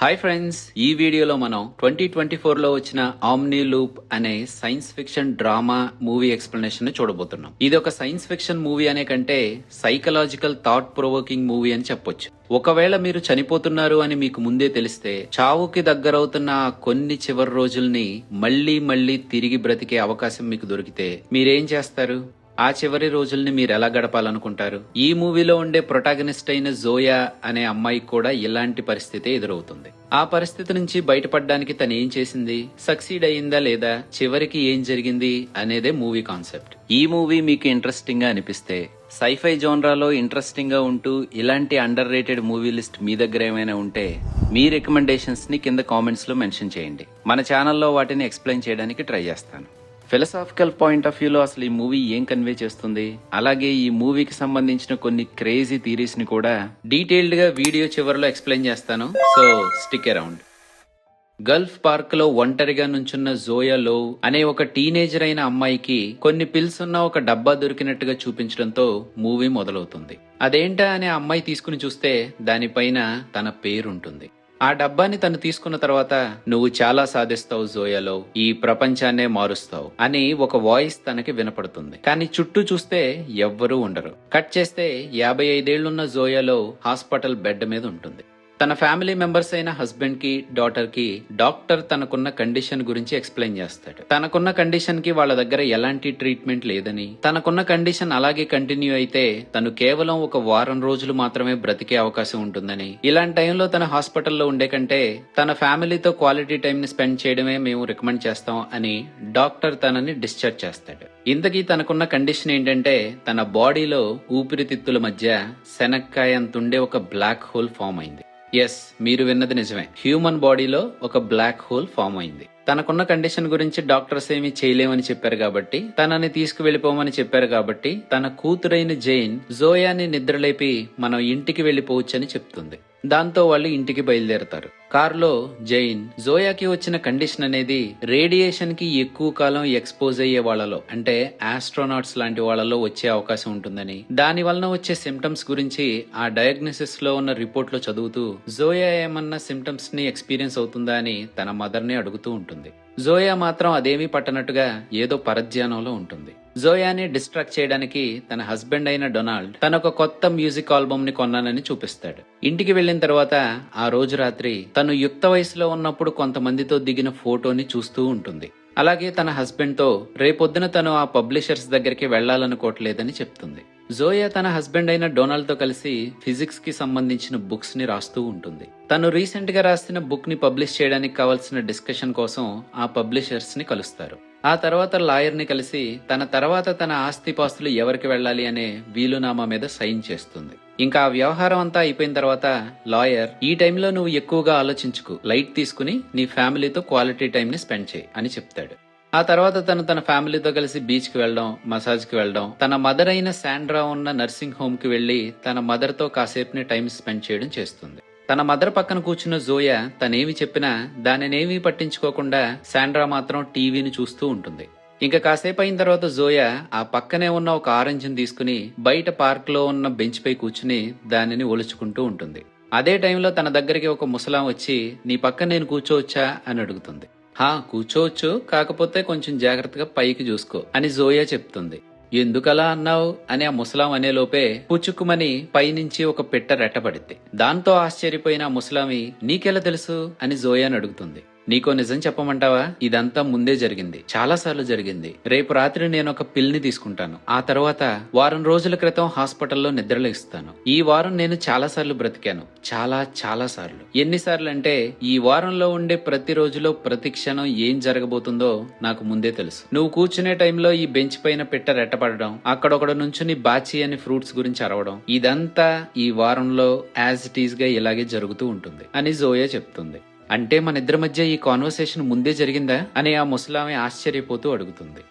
Hi friends, ఈ వీడియోలో మనం 2024లో వచ్చిన ఆమ్ని లూప్ అనే science fiction drama movie explanation ని చూడబోతున్నాం. ఇది ఒక సైన్స్ ఫిక్షన్ మూవీ అనే కంటే సైకలాజికల్ థాట్ ప్రొవోకింగ్ మూవీ అని చెప్పొచ్చు. ఒకవేళ మీరు చనిపోతున్నారు అని మీకు ముందే తెలిస్తే చావుకి దగ్గరవుతున్న ఆ కొన్ని చివరి రోజుల్ని మళ్ళీ తిరిగి బ్రతికే అవకాశం మీకు దొరికితే మీరేం చేస్తారు? ఆ చివరి రోజుల్ని మీరు ఎలా గడపాలనుకుంటారు? ఈ మూవీలో ఉండే ప్రొటాగనిస్ట్ అయిన జోయా అనే అమ్మాయికి కూడా ఇలాంటి పరిస్థితి ఎదురవుతుంది. ఆ పరిస్థితి నుంచి బయటపడడానికి తను ఏం చేసింది, సక్సీడ్ అయ్యిందా లేదా, చివరికి ఏం జరిగింది అనేదే మూవీ కాన్సెప్ట్. ఈ మూవీ మీకు ఇంట్రెస్టింగ్ గా అనిపిస్తే, సైఫై జోన్రాలో ఇంట్రెస్టింగ్ గా ఉంటూ ఇలాంటి అండర్ రేటెడ్ మూవీ లిస్ట్ మీ దగ్గర ఏమైనా ఉంటే మీ రికమెండేషన్స్ ని కింద కామెంట్స్ లో మెన్షన్ చేయండి. మన ఛానల్లో వాటిని ఎక్స్ప్లెయిన్ చేయడానికి ట్రై చేస్తాను. ఫిలసాఫికల్ పాయింట్ ఆఫ్ వ్యూలో అసలు ఈ మూవీ ఏం కన్వే చేస్తుంది, అలాగే ఈ మూవీకి సంబంధించిన కొన్ని క్రేజీ థీరీస్ ని కూడా డీటెయిల్డ్ గా వీడియో చివరిలో ఎక్స్ప్లెయిన్ చేస్తాను. So stick around. Gulf park లో ఒంటరిగా నుంచున్న జోయా లోవ్ అనే ఒక టీనేజర్ అయిన అమ్మాయికి కొన్ని పిల్స్ ఉన్న ఒక డబ్బా దొరికినట్టుగా చూపించడంతో మూవీ మొదలవుతుంది. అదేంటా అనే అమ్మాయి తీసుకుని చూస్తే దానిపైన తన పేరుంటుంది. ఆ డబ్బాని తను తీసుకున్న తర్వాత, నువ్వు చాలా సాధిస్తావు జోయాలో, ఈ ప్రపంచాన్నే మారుస్తావు అని ఒక వాయిస్ తనకి వినపడుతుంది. కానీ చుట్టూ చూస్తే ఎవ్వరూ ఉండరు. కట్ చేస్తే 55 ఏళ్లున్న జోయాలో హాస్పిటల్ బెడ్ మీద ఉంటుంది. తన ఫ్యామిలీ మెంబర్స్ అయిన హస్బెండ్ కి, డాటర్ కి డాక్టర్ తనకున్న కండిషన్ గురించి ఎక్స్ప్లెయిన్ చేస్తాడు. తనకున్న కండిషన్ కి వాళ్ళ దగ్గర ఎలాంటి ట్రీట్మెంట్ లేదని, తనకున్న కండిషన్ అలాగే కంటిన్యూ అయితే తను కేవలం ఒక వారం రోజులు మాత్రమే బ్రతికే అవకాశం ఉంటుందని, ఇలాంటి టైంలో తన హాస్పిటల్లో ఉండే కంటే తన ఫ్యామిలీతో క్వాలిటీ టైం ని స్పెండ్ చేయడమే మేము రికమెండ్ చేస్తాం అని డాక్టర్ తనని డిశ్చార్జ్ చేస్తాడు. ఇంతకీ తనకున్న కండిషన్ ఏంటంటే, తన బాడీలో ఊపిరితిత్తుల మధ్య శనక్కాయ అంతుండే ఒక బ్లాక్ హోల్ ఫామ్ అయింది. ఎస్, మీరు విన్నది నిజమే. హ్యూమన్ బాడీలో ఒక బ్లాక్ హోల్ ఫామ్ అయింది. తనకున్న కండిషన్ గురించి డాక్టర్స్ ఏమీ చేయలేమని చెప్పారు కాబట్టి, తనని తీసుకువెళ్లిపోమని చెప్పారు కాబట్టి, తన కూతురైన జైన్ జోయాని నిద్రలేపి మనం ఇంటికి వెళ్లిపోవచ్చని చెప్తుంది. దాంతో వాళ్ళు ఇంటికి బయలుదేరతారు. కారులో జైన్ జోయాకి వచ్చిన కండిషన్ అనేది రేడియేషన్ కి ఎక్కువ కాలం ఎక్స్పోజ్ అయ్యే వాళ్ళలో, అంటే ఆస్ట్రోనాట్స్ లాంటి వాళ్ళలో వచ్చే అవకాశం ఉంటుందని, దాని వలన వచ్చే సిమ్టమ్స్ గురించి ఆ డయాగ్నోసిస్ లో ఉన్న రిపోర్ట్ లో చదువుతూ జోయా ఏమన్నా సిమ్టమ్స్ ని ఎక్స్పీరియన్స్ అవుతుందా అని తన మదర్ ని అడుగుతూ ఉంటుంది. జోయా మాత్రం అదేమీ పట్టనట్టుగా ఏదో పరధ్యానంలో ఉంటుంది. జోయాని డిస్ట్రాక్ట్ చేయడానికి తన హస్బెండ్ అయిన డొనాల్డ్ తనొక కొత్త మ్యూజిక్ ఆల్బమ్ ని కొన్నానని చూపిస్తాడు. ఇంటికి వెళ్లిన తర్వాత ఆ రోజు రాత్రి తను యుక్త వయసులో ఉన్నప్పుడు కొంతమందితో దిగిన ఫోటోని చూస్తూ ఉంటుంది. అలాగే తన హస్బెండ్ తో రేపొద్దున తను ఆ పబ్లిషర్స్ దగ్గరికి వెళ్లాలనుకోవట్లేదని చెప్తుంది. జోయా తన హస్బెండ్ అయిన డొనాల్డ్ తో కలిసి ఫిజిక్స్ కి సంబంధించిన బుక్స్ ని రాస్తూ ఉంటుంది. తను రీసెంట్ గా రాసిన బుక్ ని పబ్లిష్ చేయడానికి కావాల్సిన డిస్కషన్ కోసం ఆ పబ్లిషర్స్ ని కలుస్తారు. ఆ తర్వాత లాయర్ ని కలిసి తన తర్వాత తన ఆస్తిపాస్తులు ఎవరికి వెళ్లాలి అనే వీలునామా మీద సైన్ చేస్తుంది. ఇంకా ఆ వ్యవహారం అంతా అయిపోయిన తర్వాత లాయర్, ఈ టైంలో నువ్వు ఎక్కువగా ఆలోచించుకు, లైట్ తీసుకుని నీ ఫ్యామిలీతో క్వాలిటీ టైం ని స్పెండ్ చేయి అని చెప్తాడు. ఆ తర్వాత తను తన ఫ్యామిలీతో కలిసి బీచ్ కి వెళ్లడం, మసాజ్ కి వెళ్లడం, తన మదర్ అయిన శాండ్రా ఉన్న నర్సింగ్ హోమ్ కి వెళ్లి తన మదర్ తో కాసేపుని టైం స్పెండ్ చేయడం చేస్తుంది. తన మదర్ పక్కన కూర్చున్న జోయా తనేమి చెప్పినా దానినేమీ పట్టించుకోకుండా శాండ్రా మాత్రం టీవీని చూస్తూ ఉంటుంది. ఇంకా కాసేపు అయిన తర్వాత జోయా ఆ పక్కనే ఉన్న ఒక ఆరెంజ్ ని తీసుకుని బయట పార్క్ లో ఉన్న బెంచ్ పై కూర్చుని దానిని ఒలుచుకుంటూ ఉంటుంది. అదే టైంలో తన దగ్గరికి ఒక ముసలాం వచ్చి, నీ పక్కన నేను కూర్చోవచ్చా అని అడుగుతుంది. హా, కూర్చోవచ్చు, కాకపోతే కొంచెం జాగ్రత్తగా పైకి చూసుకో అని జోయా చెప్తుంది. ఎందుకలా అన్నావు అని ఆ ముసలాం అనేలోపే పుచ్చుకుమని పైనుంచి ఒక పిట్ట రెట్టబడింది. దాంతో ఆశ్చర్యపోయిన ఆ ముసలామి, నీకెలా తెలుసు అని జోయాని అడుగుతుంది. నీకో నిజం చెప్పమంటావా, ఇదంతా ముందే జరిగింది, చాలా సార్లు జరిగింది. రేపు రాత్రి నేను ఒక పిల్ ని తీసుకుంటాను. ఆ తర్వాత వారం రోజుల క్రితం హాస్పిటల్లో నిద్రలేస్తాను. ఈ వారం నేను చాలా సార్లు బ్రతికాను, చాలా సార్లు. ఎన్నిసార్లు అంటే ఈ వారంలో ఉండే ప్రతి రోజులో ప్రతి క్షణం ఏం జరగబోతుందో నాకు ముందే తెలుసు. నువ్వు కూర్చునే టైంలో ఈ బెంచ్ పైన పిట్ట రెట్టపడడం, అక్కడొకడు నుంచుని బాచి అని ఫ్రూట్స్ గురించి అరవడం, ఇదంతా ఈ వారంలో యాజ్ ఇట్ ఈజ్ గా ఇలాగే జరుగుతూ ఉంటుంది అని జోయా చెప్తుంది. అంటే మన ఇద్దరి మధ్య ఈ కాన్వర్సేషన్ ముందే జరిగిందా అని ఆ ముసలామె ఆశ్చర్యపోతూ అడుగుతుంది.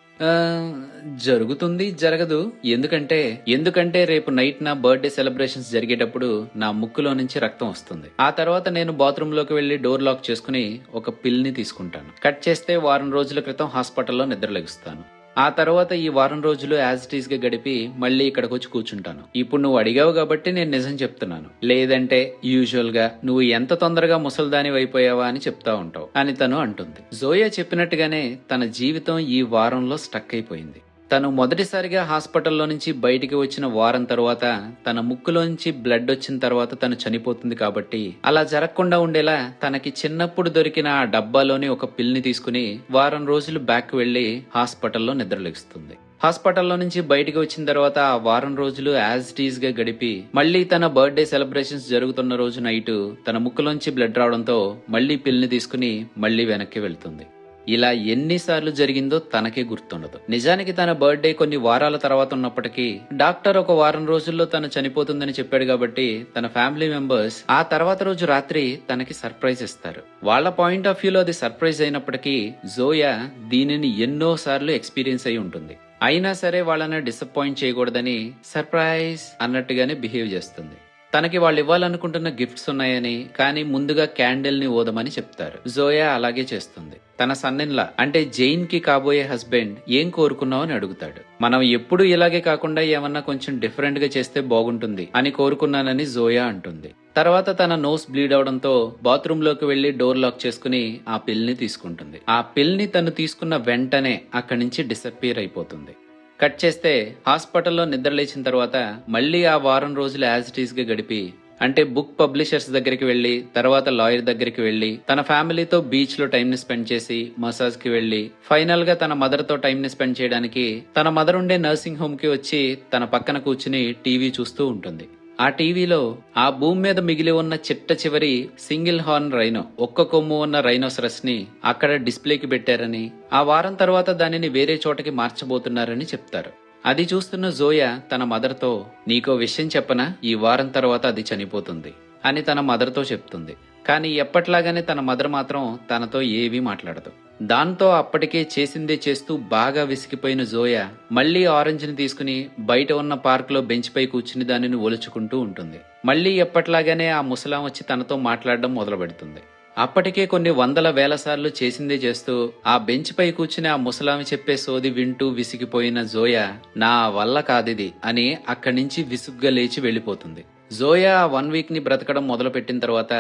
జరుగుతుంది, జరగదు. ఎందుకంటే రేపు నైట్ నా బర్త్డే సెలబ్రేషన్స్ జరిగేటప్పుడు నా ముక్కులో నుంచి రక్తం వస్తుంది. ఆ తర్వాత నేను బాత్రూమ్ లోకి వెళ్లి డోర్ లాక్ చేసుకుని ఒక పిల్ ని తీసుకుంటాను. కట్ చేస్తే వారం రోజుల క్రితం హాస్పిటల్లో నిద్రలేగుస్తాను. ఆ తర్వాత ఈ వారం రోజులు యాజ్ ఇట్ ఈస్ గా గడిపి మళ్ళీ ఇక్కడికి వచ్చి కూర్చుంటాను. ఇప్పుడు నువ్వు అడిగావు కాబట్టి నేను నిజం చెప్తున్నాను, లేదంటే యూజువల్ గా నువ్వు ఎంత తొందరగా ముసల్దాని అయిపోయావా అని చెప్తా ఉంటావు అని తను అంటుంది. జోయా చెప్పినట్టుగానే తన జీవితం ఈ వారంలో స్టక్ అయిపోయింది. తను మొదటిసారిగా హాస్పిటల్లో నుంచి బయటికి వచ్చిన వారం తర్వాత తన ముక్కులోంచి బ్లడ్ వచ్చిన తర్వాత తను చనిపోతుంది కాబట్టి అలా జరగకుండా ఉండేలా తనకి చిన్నప్పుడు దొరికిన ఆ డబ్బాలోని ఒక పిల్ని తీసుకుని వారం రోజులు బ్యాక్ వెళ్లి హాస్పిటల్లో నిద్రలేస్తుంది. హాస్పిటల్లో నుంచి బయటికి వచ్చిన తర్వాత ఆ వారం రోజులు యాజ్ ఇట్ ఈస్ గా గడిపి మళ్లీ తన బర్త్డే సెలబ్రేషన్స్ జరుగుతున్న రోజు నైట్ తన ముక్కులోంచి బ్లడ్ రావడంతో మళ్లీ పిల్ని తీసుకుని మళ్లీ వెనక్కి వెళ్తుంది. ఇలా ఎన్నిసార్లు జరిగిందో తనకే గుర్తుండదు. నిజానికి తన బర్త్డే కొన్ని వారాల తర్వాత ఉన్నప్పటికీ డాక్టర్ ఒక వారం రోజుల్లో తను చనిపోతుందని చెప్పాడు కాబట్టి తన ఫ్యామిలీ మెంబర్స్ ఆ తర్వాత రోజు రాత్రి తనకి సర్ప్రైజ్ ఇస్తారు. వాళ్ళ పాయింట్ ఆఫ్ వ్యూలో అది సర్ప్రైజ్ అయినప్పటికీ జోయా దీనిని ఎన్నో సార్లు ఎక్స్పీరియన్స్ అయి ఉంటుంది. అయినా సరే వాళ్ళని డిసప్పాయింట్ చేయకూడదని సర్ప్రైజ్ అన్నట్టుగానే బిహేవ్ చేస్తుంది. తనకి వాళ్ళు ఇవ్వాలనుకుంటున్న గిఫ్ట్స్ ఉన్నాయని, కానీ ముందుగా క్యాండిల్ ని ఓదమని చెప్తారు. జోయా అలాగే చేస్తుంది. తన సన్నిన్లా అంటే జైన్ కి కాబోయే హస్బెండ్ ఏం కోరుకున్నావు అని అడుగుతాడు. మనం ఎప్పుడు ఇలాగే కాకుండా ఏమన్నా కొంచెం డిఫరెంట్ గా చేస్తే బాగుంటుంది అని కోరుకున్నానని జోయా అంటుంది. తర్వాత తన నోస్ బ్లీడ్ అవడంతో బాత్రూమ్ లోకి వెళ్లి డోర్ లాక్ చేసుకుని ఆ పిల్ ని తీసుకుంటుంది. ఆ పిల్ ని తను తీసుకున్న వెంటనే అక్కడి నుంచి డిసప్పియర్ అయిపోతుంది. కట్ చేస్తే హాస్పిటల్లో నిద్ర లేచిన తర్వాత మళ్లీ ఆ వారం రోజులు యాజ్ ఇట్ ఈస్ గా గడిపి అంటే బుక్ పబ్లిషర్స్ దగ్గరికి వెళ్లి, తర్వాత లాయర్ దగ్గరికి వెళ్లి, తన ఫ్యామిలీతో బీచ్ లో టైం ని స్పెండ్ చేసి, మసాజ్ కి వెళ్లి, ఫైనల్ గా తన మదర్ తో టైం ని స్పెండ్ చేయడానికి తన మదర్ ఉండే నర్సింగ్ హోమ్ కి వచ్చి తన పక్కన కూర్చుని టీవీ చూస్తూ ఉంటుంది. ఆ టీవీలో ఆ భూమి మీద మిగిలి ఉన్న చిట్ట చివరి సింగిల్ హార్న్ రైనో, ఒక్క కొమ్ము ఉన్న రైనోసరస్ ని అక్కడ డిస్ప్లేకి పెట్టారని, ఆ వారం తర్వాత దానిని వేరే చోటకి మార్చబోతున్నారని చెప్తారు. అది చూస్తున్న జోయా తన మదర్ తో, నీకో విషయం చెప్పనా, ఈ వారం తర్వాత అది చనిపోతుంది అని తన మదర్ తో చెప్తుంది. కానీ ఎప్పట్లాగానే తన మదర్ మాత్రం తనతో ఏవీ మాట్లాడదు. దాంతో అప్పటికే చేసిందే చేస్తూ బాగా విసిగిపోయిన జోయా మళ్లీ ఆరెంజ్ ని తీసుకుని బయట ఉన్న పార్క్ లో బెంచ్ పై కూర్చుని దానిని ఒలుచుకుంటూ ఉంటుంది. మళ్లీ ఎప్పట్లాగానే ఆ ముసలాం వచ్చి తనతో మాట్లాడడం మొదలు పెడుతుంది. అప్పటికే కొన్ని వందల వేల సార్లు చేసిందే చేస్తూ ఆ బెంచ్ పై కూర్చుని ఆ ముసలామి చెప్పే సోది వింటూ విసిగిపోయిన జోయా నా వల్ల కాదిది అని అక్కడి నుంచి విసుగ్గా లేచి వెళ్లిపోతుంది. జోయా ఆ 1 వీక్ ని బ్రతకడం మొదలు పెట్టిన తర్వాత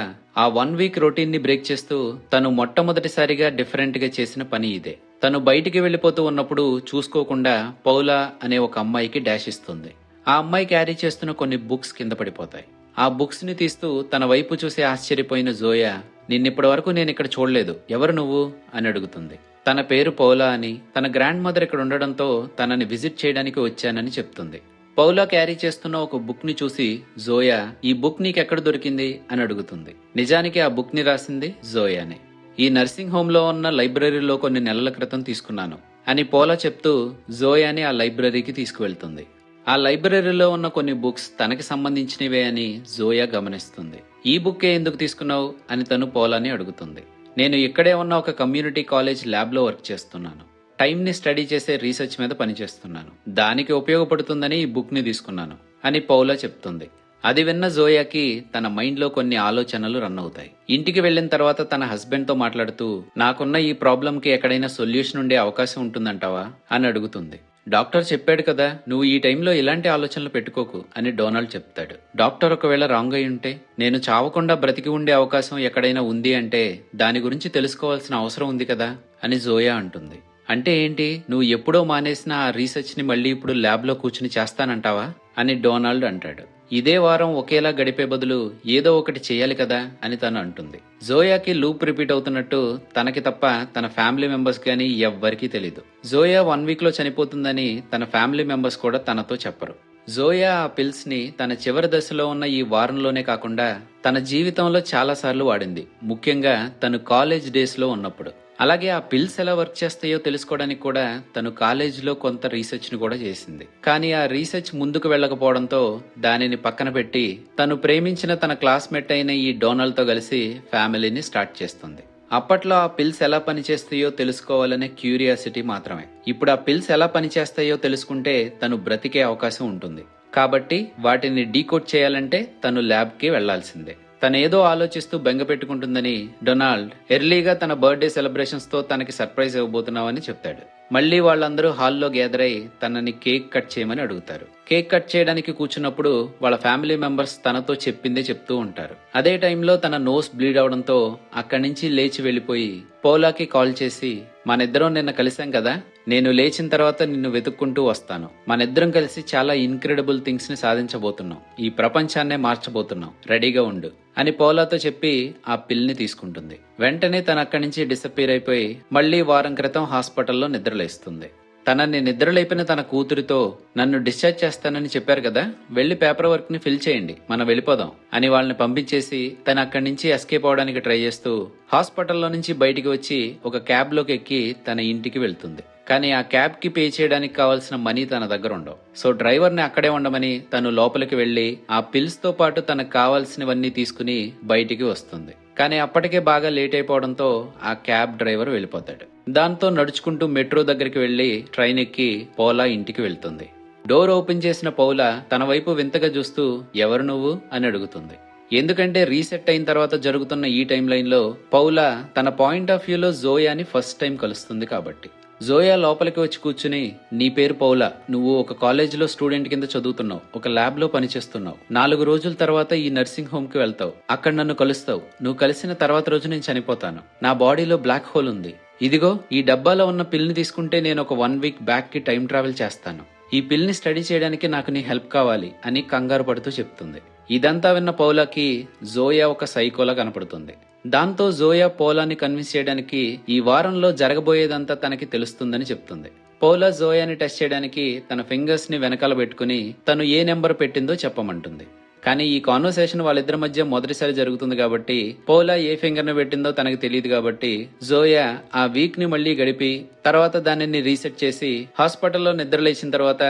ఆ 1 వీక్ రొటీన్ ని బ్రేక్ చేస్తూ తను మొట్టమొదటిసారిగా డిఫరెంట్ గా చేసిన పని ఇదే. తను బయటికి వెళ్లిపోతూ ఉన్నప్పుడు చూసుకోకుండా పౌలా అనే ఒక అమ్మాయికి డాష్ ఇస్తుంది. ఆ అమ్మాయి క్యారీ చేస్తున్న కొన్ని బుక్స్ కింద పడిపోతాయి. ఆ బుక్స్ ని తీస్తూ తన వైపు చూసి ఆశ్చర్యపోయిన జోయా, నిన్నిప్పటి వరకు నేను ఇక్కడ చూడలేదు, ఎవరు నువ్వు అని అడుగుతుంది. తన పేరు పౌలా అని, తన గ్రాండ్ మదర్ ఇక్కడ ఉండడంతో తనని విజిట్ చేయడానికి వచ్చానని చెప్తుంది. పౌలా క్యారీ చేస్తున్న ఒక బుక్ ని చూసి జోయా, ఈ బుక్ నీకెక్కడ దొరికింది అని అడుగుతుంది. నిజానికి ఆ బుక్ ని రాసింది జోయానే. ఈ నర్సింగ్ హోమ్ లో ఉన్న లైబ్రరీలో కొన్ని నెలల క్రితం తీసుకున్నాను అని పౌలా చెప్తూ జోయాని ఆ లైబ్రరీకి తీసుకువెళ్తుంది. ఆ లైబ్రరీలో ఉన్న కొన్ని బుక్స్ తనకి సంబంధించినవే అని జోయా గమనిస్తుంది. ఈ బుక్కే ఎందుకు తీసుకున్నావు అని తను పౌలాని అడుగుతుంది. నేను ఇక్కడే ఉన్న ఒక కమ్యూనిటీ కాలేజ్ ల్యాబ్ లో వర్క్ చేస్తున్నాను. టైం ని స్టడీ చేసే రీసెర్చ్ మీద పనిచేస్తున్నాను. దానికి ఉపయోగపడుతుందని ఈ బుక్ ని తీసుకున్నాను అని పౌలా చెప్తుంది. అది విన్న జోయాకి తన మైండ్ లో కొన్ని ఆలోచనలు రన్ అవుతాయి. ఇంటికి వెళ్లిన తర్వాత తన హస్బెండ్ తో మాట్లాడుతూ, నాకున్న ఈ ప్రాబ్లం కి ఎక్కడైనా సొల్యూషన్ ఉండే అవకాశం ఉంటుందంటావా అని అడుగుతుంది. డాక్టర్ చెప్పాడు కదా, నువ్వు ఈ టైంలో ఇలాంటి ఆలోచనలు పెట్టుకోకు అని డొనాల్డ్ చెప్తాడు. డాక్టర్ ఒకవేళ రాంగ్ అయి ఉంటే, నేను చావకుండా బ్రతికి ఉండే అవకాశం ఎక్కడైనా ఉంది అంటే దాని గురించి తెలుసుకోవాల్సిన అవసరం ఉంది కదా అని జోయా అంటుంది. అంటే ఏంటి, నువ్వు ఎప్పుడో మానేసిన ఆ రీసెర్చ్ ని మళ్ళీ ఇప్పుడు ల్యాబ్ లో కూర్చుని చేస్తానంటావా అని డొనాల్డ్ అంటాడు. ఇదే వారం ఒకేలా గడిపే బదులు ఏదో ఒకటి చేయాలి కదా అని తను అంటుంది. జోయాకి లూప్ రిపీట్ అవుతున్నట్టు తనకి తప్ప తన ఫ్యామిలీ మెంబర్స్ గానీ ఎవ్వరికీ తెలీదు. జోయా 1 వీక్ లో చనిపోతుందని తన ఫ్యామిలీ మెంబర్స్ కూడా తనతో చెప్పరు. జోయా ఆ పిల్స్ ని తన చివరి దశలో ఉన్న ఈ వారంలోనే కాకుండా తన జీవితంలో చాలా సార్లు వాడింది. ముఖ్యంగా తను కాలేజ్ డేస్ లో ఉన్నప్పుడు. అలాగే ఆ పిల్స్ ఎలా వర్క్ చేస్తాయో తెలుసుకోవడానికి కూడా తను కాలేజీలో కొంత రీసెర్చ్ ని కూడా చేసింది. కానీ ఆ రీసెర్చ్ ముందుకు వెళ్లకపోవడంతో దానిని పక్కన పెట్టి తను ప్రేమించిన తన క్లాస్మేట్ అయిన ఈ డొనాల్డ్ తో కలిసి ఫ్యామిలీని స్టార్ట్ చేస్తుంది. అప్పట్లో ఆ పిల్స్ ఎలా పనిచేస్తాయో తెలుసుకోవాలనే క్యూరియాసిటీ మాత్రమే. ఇప్పుడు ఆ పిల్స్ ఎలా పనిచేస్తాయో తెలుసుకుంటే తను బ్రతికే అవకాశం ఉంటుంది. కాబట్టి వాటిని డీకోడ్ చేయాలంటే తను ల్యాబ్ కి వెళ్లాల్సిందే. తనేదో ఆలోచిస్తూ బెంగ పెట్టుకుంటుందని డొనాల్డ్ ఎర్లీగా తన బర్త్డే సెలబ్రేషన్స్ తో తనకి సర్ప్రైజ్ ఇవ్వబోతున్నావని చెప్తాడు. మళ్ళీ వాళ్ళందరూ హాల్లో గ్యాదర్ అయి తనని కేక్ కట్ చేయమని అడుగుతారు. కేక్ కట్ చేయడానికి కూర్చున్నప్పుడు వాళ్ళ ఫ్యామిలీ మెంబర్స్ తనతో చెప్పిందే చెప్తూ ఉంటారు. అదే టైంలో తన నోస్ బ్లీడ్ అవడంతో అక్కడి నుంచి లేచి వెళ్లిపోయి పౌలాకి కాల్ చేసి, మనిద్దరం నిన్న కలిసాం కదా, నేను లేచిన తర్వాత నిన్ను వెతుక్కుంటూ వస్తాను. మనిద్దరం కలిసి చాలా ఇన్క్రెడిబుల్ థింగ్స్ ని సాధించబోతున్నాం. ఈ ప్రపంచాన్నే మార్చబోతున్నాం. రెడీగా ఉండు అని పౌలాతో చెప్పి ఆ పిల్ని తీసుకుంటుంది. వెంటనే తన అక్కడి నుంచి డిసప్పీర్ అయిపోయి మళ్లీ వారం క్రితం హాస్పిటల్లో నిద్రలేస్తుంది. తనని నిద్రలేపిన తన కూతురితో, నన్ను డిశ్చార్జ్ చేస్తానని చెప్పారు కదా, వెళ్లి పేపర్ వర్క్ ని ఫిల్ చేయండి, మనం వెళ్ళిపోదాం అని వాళ్ళని పంపించేసి తను అక్కడి నుంచి ఎస్కేప్ అవడానికి ట్రై చేస్తూ హాస్పిటల్లో నుంచి బయటికి వచ్చి ఒక క్యాబ్ లోకి ఎక్కి తన ఇంటికి వెళ్తుంది. కానీ ఆ క్యాబ్ కి పే చేయడానికి కావాల్సిన మనీ తన దగ్గర ఉండవు. సో డ్రైవర్ ని అక్కడే ఉండమని తను లోపలికి వెళ్లి ఆ పిల్స్ తో పాటు తనకు కావాల్సినవన్నీ తీసుకుని బయటికి వస్తుంది. కానీ అప్పటికే బాగా లేట్ అయిపోవడంతో ఆ క్యాబ్ డ్రైవర్ వెళ్ళిపోతాడు. దాంతో నడుచుకుంటూ మెట్రో దగ్గరికి వెళ్లి ట్రైన్ ఎక్కి పౌలా ఇంటికి వెళ్తుంది. డోర్ ఓపెన్ చేసిన పౌలా తన వైపు వింతగా చూస్తూ, ఎవరు నువ్వు అని అడుగుతుంది. ఎందుకంటే రీసెట్ అయిన తర్వాత జరుగుతున్న ఈ టైం లైన్ లో పౌలా తన పాయింట్ ఆఫ్ వ్యూలో జోయాని ఫస్ట్ టైం కలుస్తుంది కాబట్టి. జోయా లోపలికి వచ్చి కూర్చుని, నీ పేరు పౌలా, నువ్వు ఒక కాలేజీలో స్టూడెంట్ కింద చదువుతున్నావు, ఒక ల్యాబ్ లో పనిచేస్తున్నావు. 4 రోజుల తర్వాత ఈ నర్సింగ్ హోమ్ కి వెళ్తావు, అక్కడ నన్ను కలుస్తావు. నువ్వు కలిసిన తర్వాత రోజు నేను చనిపోతాను. నా బాడీలో బ్లాక్ హోల్ ఉంది. ఇదిగో ఈ డబ్బాలో ఉన్న పిల్ని తీసుకుంటే నేను ఒక 1 వీక్ బ్యాక్ కి టైం ట్రావెల్ చేస్తాను. ఈ పిల్ని స్టడీ చేయడానికి నాకు నీ హెల్ప్ కావాలి అని కంగారు పడుతూ చెప్తుంది. ఇదంతా విన్న పౌలాకి జోయా ఒక సైకోలా కనపడుతుంది. దాంతో జోయా పౌలాని కన్విన్స్ చేయడానికి ఈ వారంలో జరగబోయేదంతా తనకి తెలుస్తుందని చెప్తుంది. పౌలా జోయాని టెస్ట్ చేయడానికి తన ఫింగర్స్ ని వెనకాల పెట్టుకుని తను ఏ నెంబర్ పెట్టిందో చెప్పమంటుంది. కానీ ఈ కాన్వర్సేషన్ వాళ్ళిద్దరి మధ్య మొదటిసారి జరుగుతుంది కాబట్టి పౌలా ఏ ఫింగర్ ని పెట్టిందో తనకు తెలియదు కాబట్టి జోయా ఆ వీక్ ని మళ్లీ గడిపి తర్వాత దానిని రీసెట్ చేసి హాస్పిటల్లో నిద్రలేచిన తర్వాత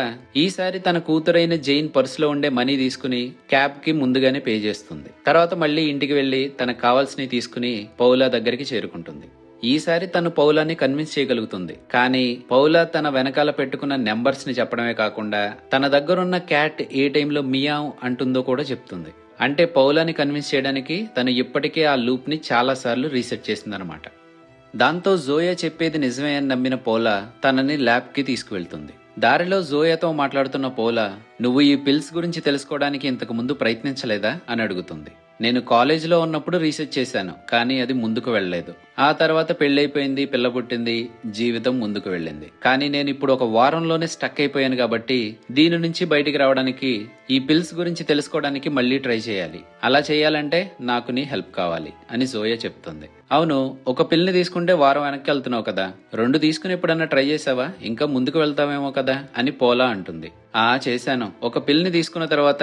ఈసారి తన కూతురైన జైన్ పర్సులో ఉండే మనీ తీసుకుని క్యాబ్ కి ముందుగానే పే చేస్తుంది. తర్వాత మళ్లీ ఇంటికి వెళ్లి తనకు కావాల్సినవి తీసుకుని పౌలా దగ్గరికి చేరుకుంటుంది. ఈసారి తను పౌలాని కన్విన్స్ చేయగలుగుతుంది. కానీ పౌలా తన వెనకాల పెట్టుకున్న నెంబర్స్ ని చెప్పడమే కాకుండా తన దగ్గరున్న క్యాట్ ఏ టైంలో మియావ్ అంటుందో కూడా చెప్తుంది. అంటే పౌలాని కన్విన్స్ చేయడానికి తను ఇప్పటికే ఆ లూప్ ని చాలా సార్లు రీసెట్ చేసిందనమాట. దాంతో జోయా చెప్పేది నిజమే అని నమ్మిన పౌలా తనని ల్యాబ్ కి తీసుకువెళ్తుంది. దారిలో జోయాతో మాట్లాడుతున్న పౌలా, నువ్వు ఈ పిల్స్ గురించి తెలుసుకోవడానికి ఇంతకు ముందు ప్రయత్నించలేదా అని అడుగుతుంది. నేను కాలేజీలో ఉన్నప్పుడు రీసెర్చ్ చేశాను, కానీ అది ముందుకు వెళ్లలేదు. ఆ తర్వాత పెళ్లైపోయింది, పిల్ల పుట్టింది, జీవితం ముందుకు వెళ్ళింది. కానీ నేను ఇప్పుడు ఒక వారంలోనే స్టక్ అయిపోయాను కాబట్టి దీని నుంచి బయటికి రావడానికి ఈ పిల్స్ గురించి తెలుసుకోవడానికి మళ్లీ ట్రై చేయాలి. అలా చేయాలంటే నాకు నీ హెల్ప్ కావాలి అని జోయా చెప్తుంది. అవును, ఒక పిల్ని తీసుకుంటే వారం వెనక్కి వెళ్తున్నావు కదా, 2 తీసుకుని ఎప్పుడన్నా ట్రై చేసావా, ఇంకా ముందుకు వెళ్తావేమో కదా అని పౌలా అంటుంది. చేశాను. ఒక పిల్ని తీసుకున్న తర్వాత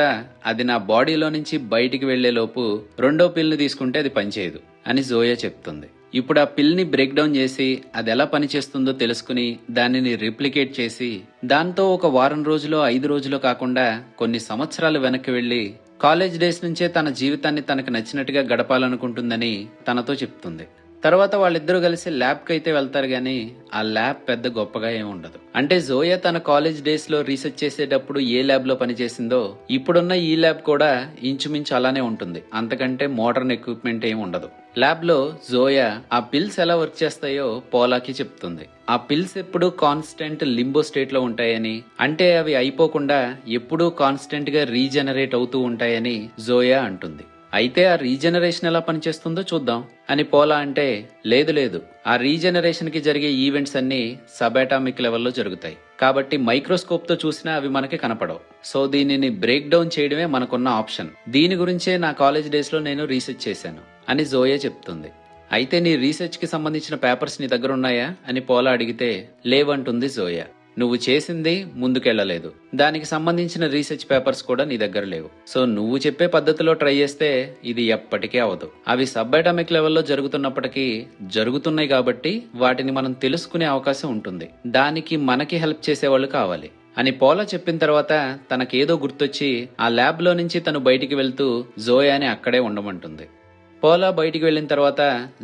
అది నా బాడీలో నుంచి బయటికి వెళ్లే లోపు 2వ పిల్ని తీసుకుంటే అది పనిచేయదు అని జోయా చెప్తుంది. ఇప్పుడు ఆ పిల్ని బ్రేక్ డౌన్ చేసి అది ఎలా పనిచేస్తుందో తెలుసుకుని దానిని రిప్లికేట్ చేసి దాంతో ఒక వారం రోజులో 5 రోజులో కాకుండా కొన్ని సంవత్సరాలు వెనక్కి వెళ్లి కాలేజ్ డేస్ నుంచే తన జీవితాన్ని తనకు నచ్చినట్టుగా గడపాలనుకుంటుందని తనతో చెప్తుంది. తర్వాత వాళ్ళిద్దరూ కలిసి ల్యాబ్ కి అయితే వెళ్తారు గానీ ఆ ల్యాబ్ పెద్ద గొప్పగా ఏమి ఉండదు. అంటే జోయా తన కాలేజ్ డేస్ లో రీసెర్చ్ చేసేటప్పుడు ఏ ల్యాబ్ లో పనిచేసిందో ఇప్పుడున్న ఈ ల్యాబ్ కూడా ఇంచుమించు అలానే ఉంటుంది. అంతకంటే మోడర్న్ ఎక్విప్మెంట్ ఏమి ఉండదు. ల్యాబ్ లో జోయా ఆ పిల్స్ ఎలా వర్క్ చేస్తాయో పౌలాకి చెప్తుంది. ఆ పిల్స్ ఎప్పుడూ కాన్స్టెంట్ లింబో స్టేట్ లో ఉంటాయని, అంటే అవి అయిపోకుండా ఎప్పుడూ కాన్స్టెంట్ గా రీజనరేట్ అవుతూ ఉంటాయని జోయా అంటుంది. అయితే ఆ రీజనరేషన్ ఎలా పనిచేస్తుందో చూద్దాం అని పౌలా అంటే, లేదు, ఆ రీజనరేషన్ కి జరిగే ఈవెంట్స్ అన్ని సబాటామిక్ లెవెల్లో జరుగుతాయి కాబట్టి మైక్రోస్కోప్ తో చూసినా అవి మనకి కనపడవు. సో దీనిని బ్రేక్ డౌన్ చేయడమే మనకున్న ఆప్షన్. దీని గురించే నా కాలేజ్ డేస్ లో నేను రీసెర్చ్ చేశాను అని జోయా చెప్తుంది. అయితే నీ రీసెర్చ్ కి సంబంధించిన పేపర్స్ నీ దగ్గర ఉన్నాయా అని పౌలా అడిగితే లేవంటుంది జోయా. నువ్వు చేసింది ముందుకెళ్లలేదు, దానికి సంబంధించిన రీసెర్చ్ పేపర్స్ కూడా నీ దగ్గర లేవు. సో నువ్వు చెప్పే పద్ధతిలో ట్రై చేస్తే ఇది ఎప్పటికీ అవదు. అవి సబ్అటామిక్ లెవెల్లో జరుగుతున్నప్పటికీ జరుగుతున్నాయి కాబట్టి వాటిని మనం తెలుసుకునే అవకాశం ఉంటుంది. దానికి మనకి హెల్ప్ చేసేవాళ్ళు కావాలి అని పౌలా చెప్పిన తర్వాత తనకేదో గుర్తొచ్చి ఆ ల్యాబ్ లో నుంచి తను బయటికి వెళ్తూ జోయాని అక్కడే ఉండమంటుంది. పౌలా బయటికి వెళ్లిన తర్వాత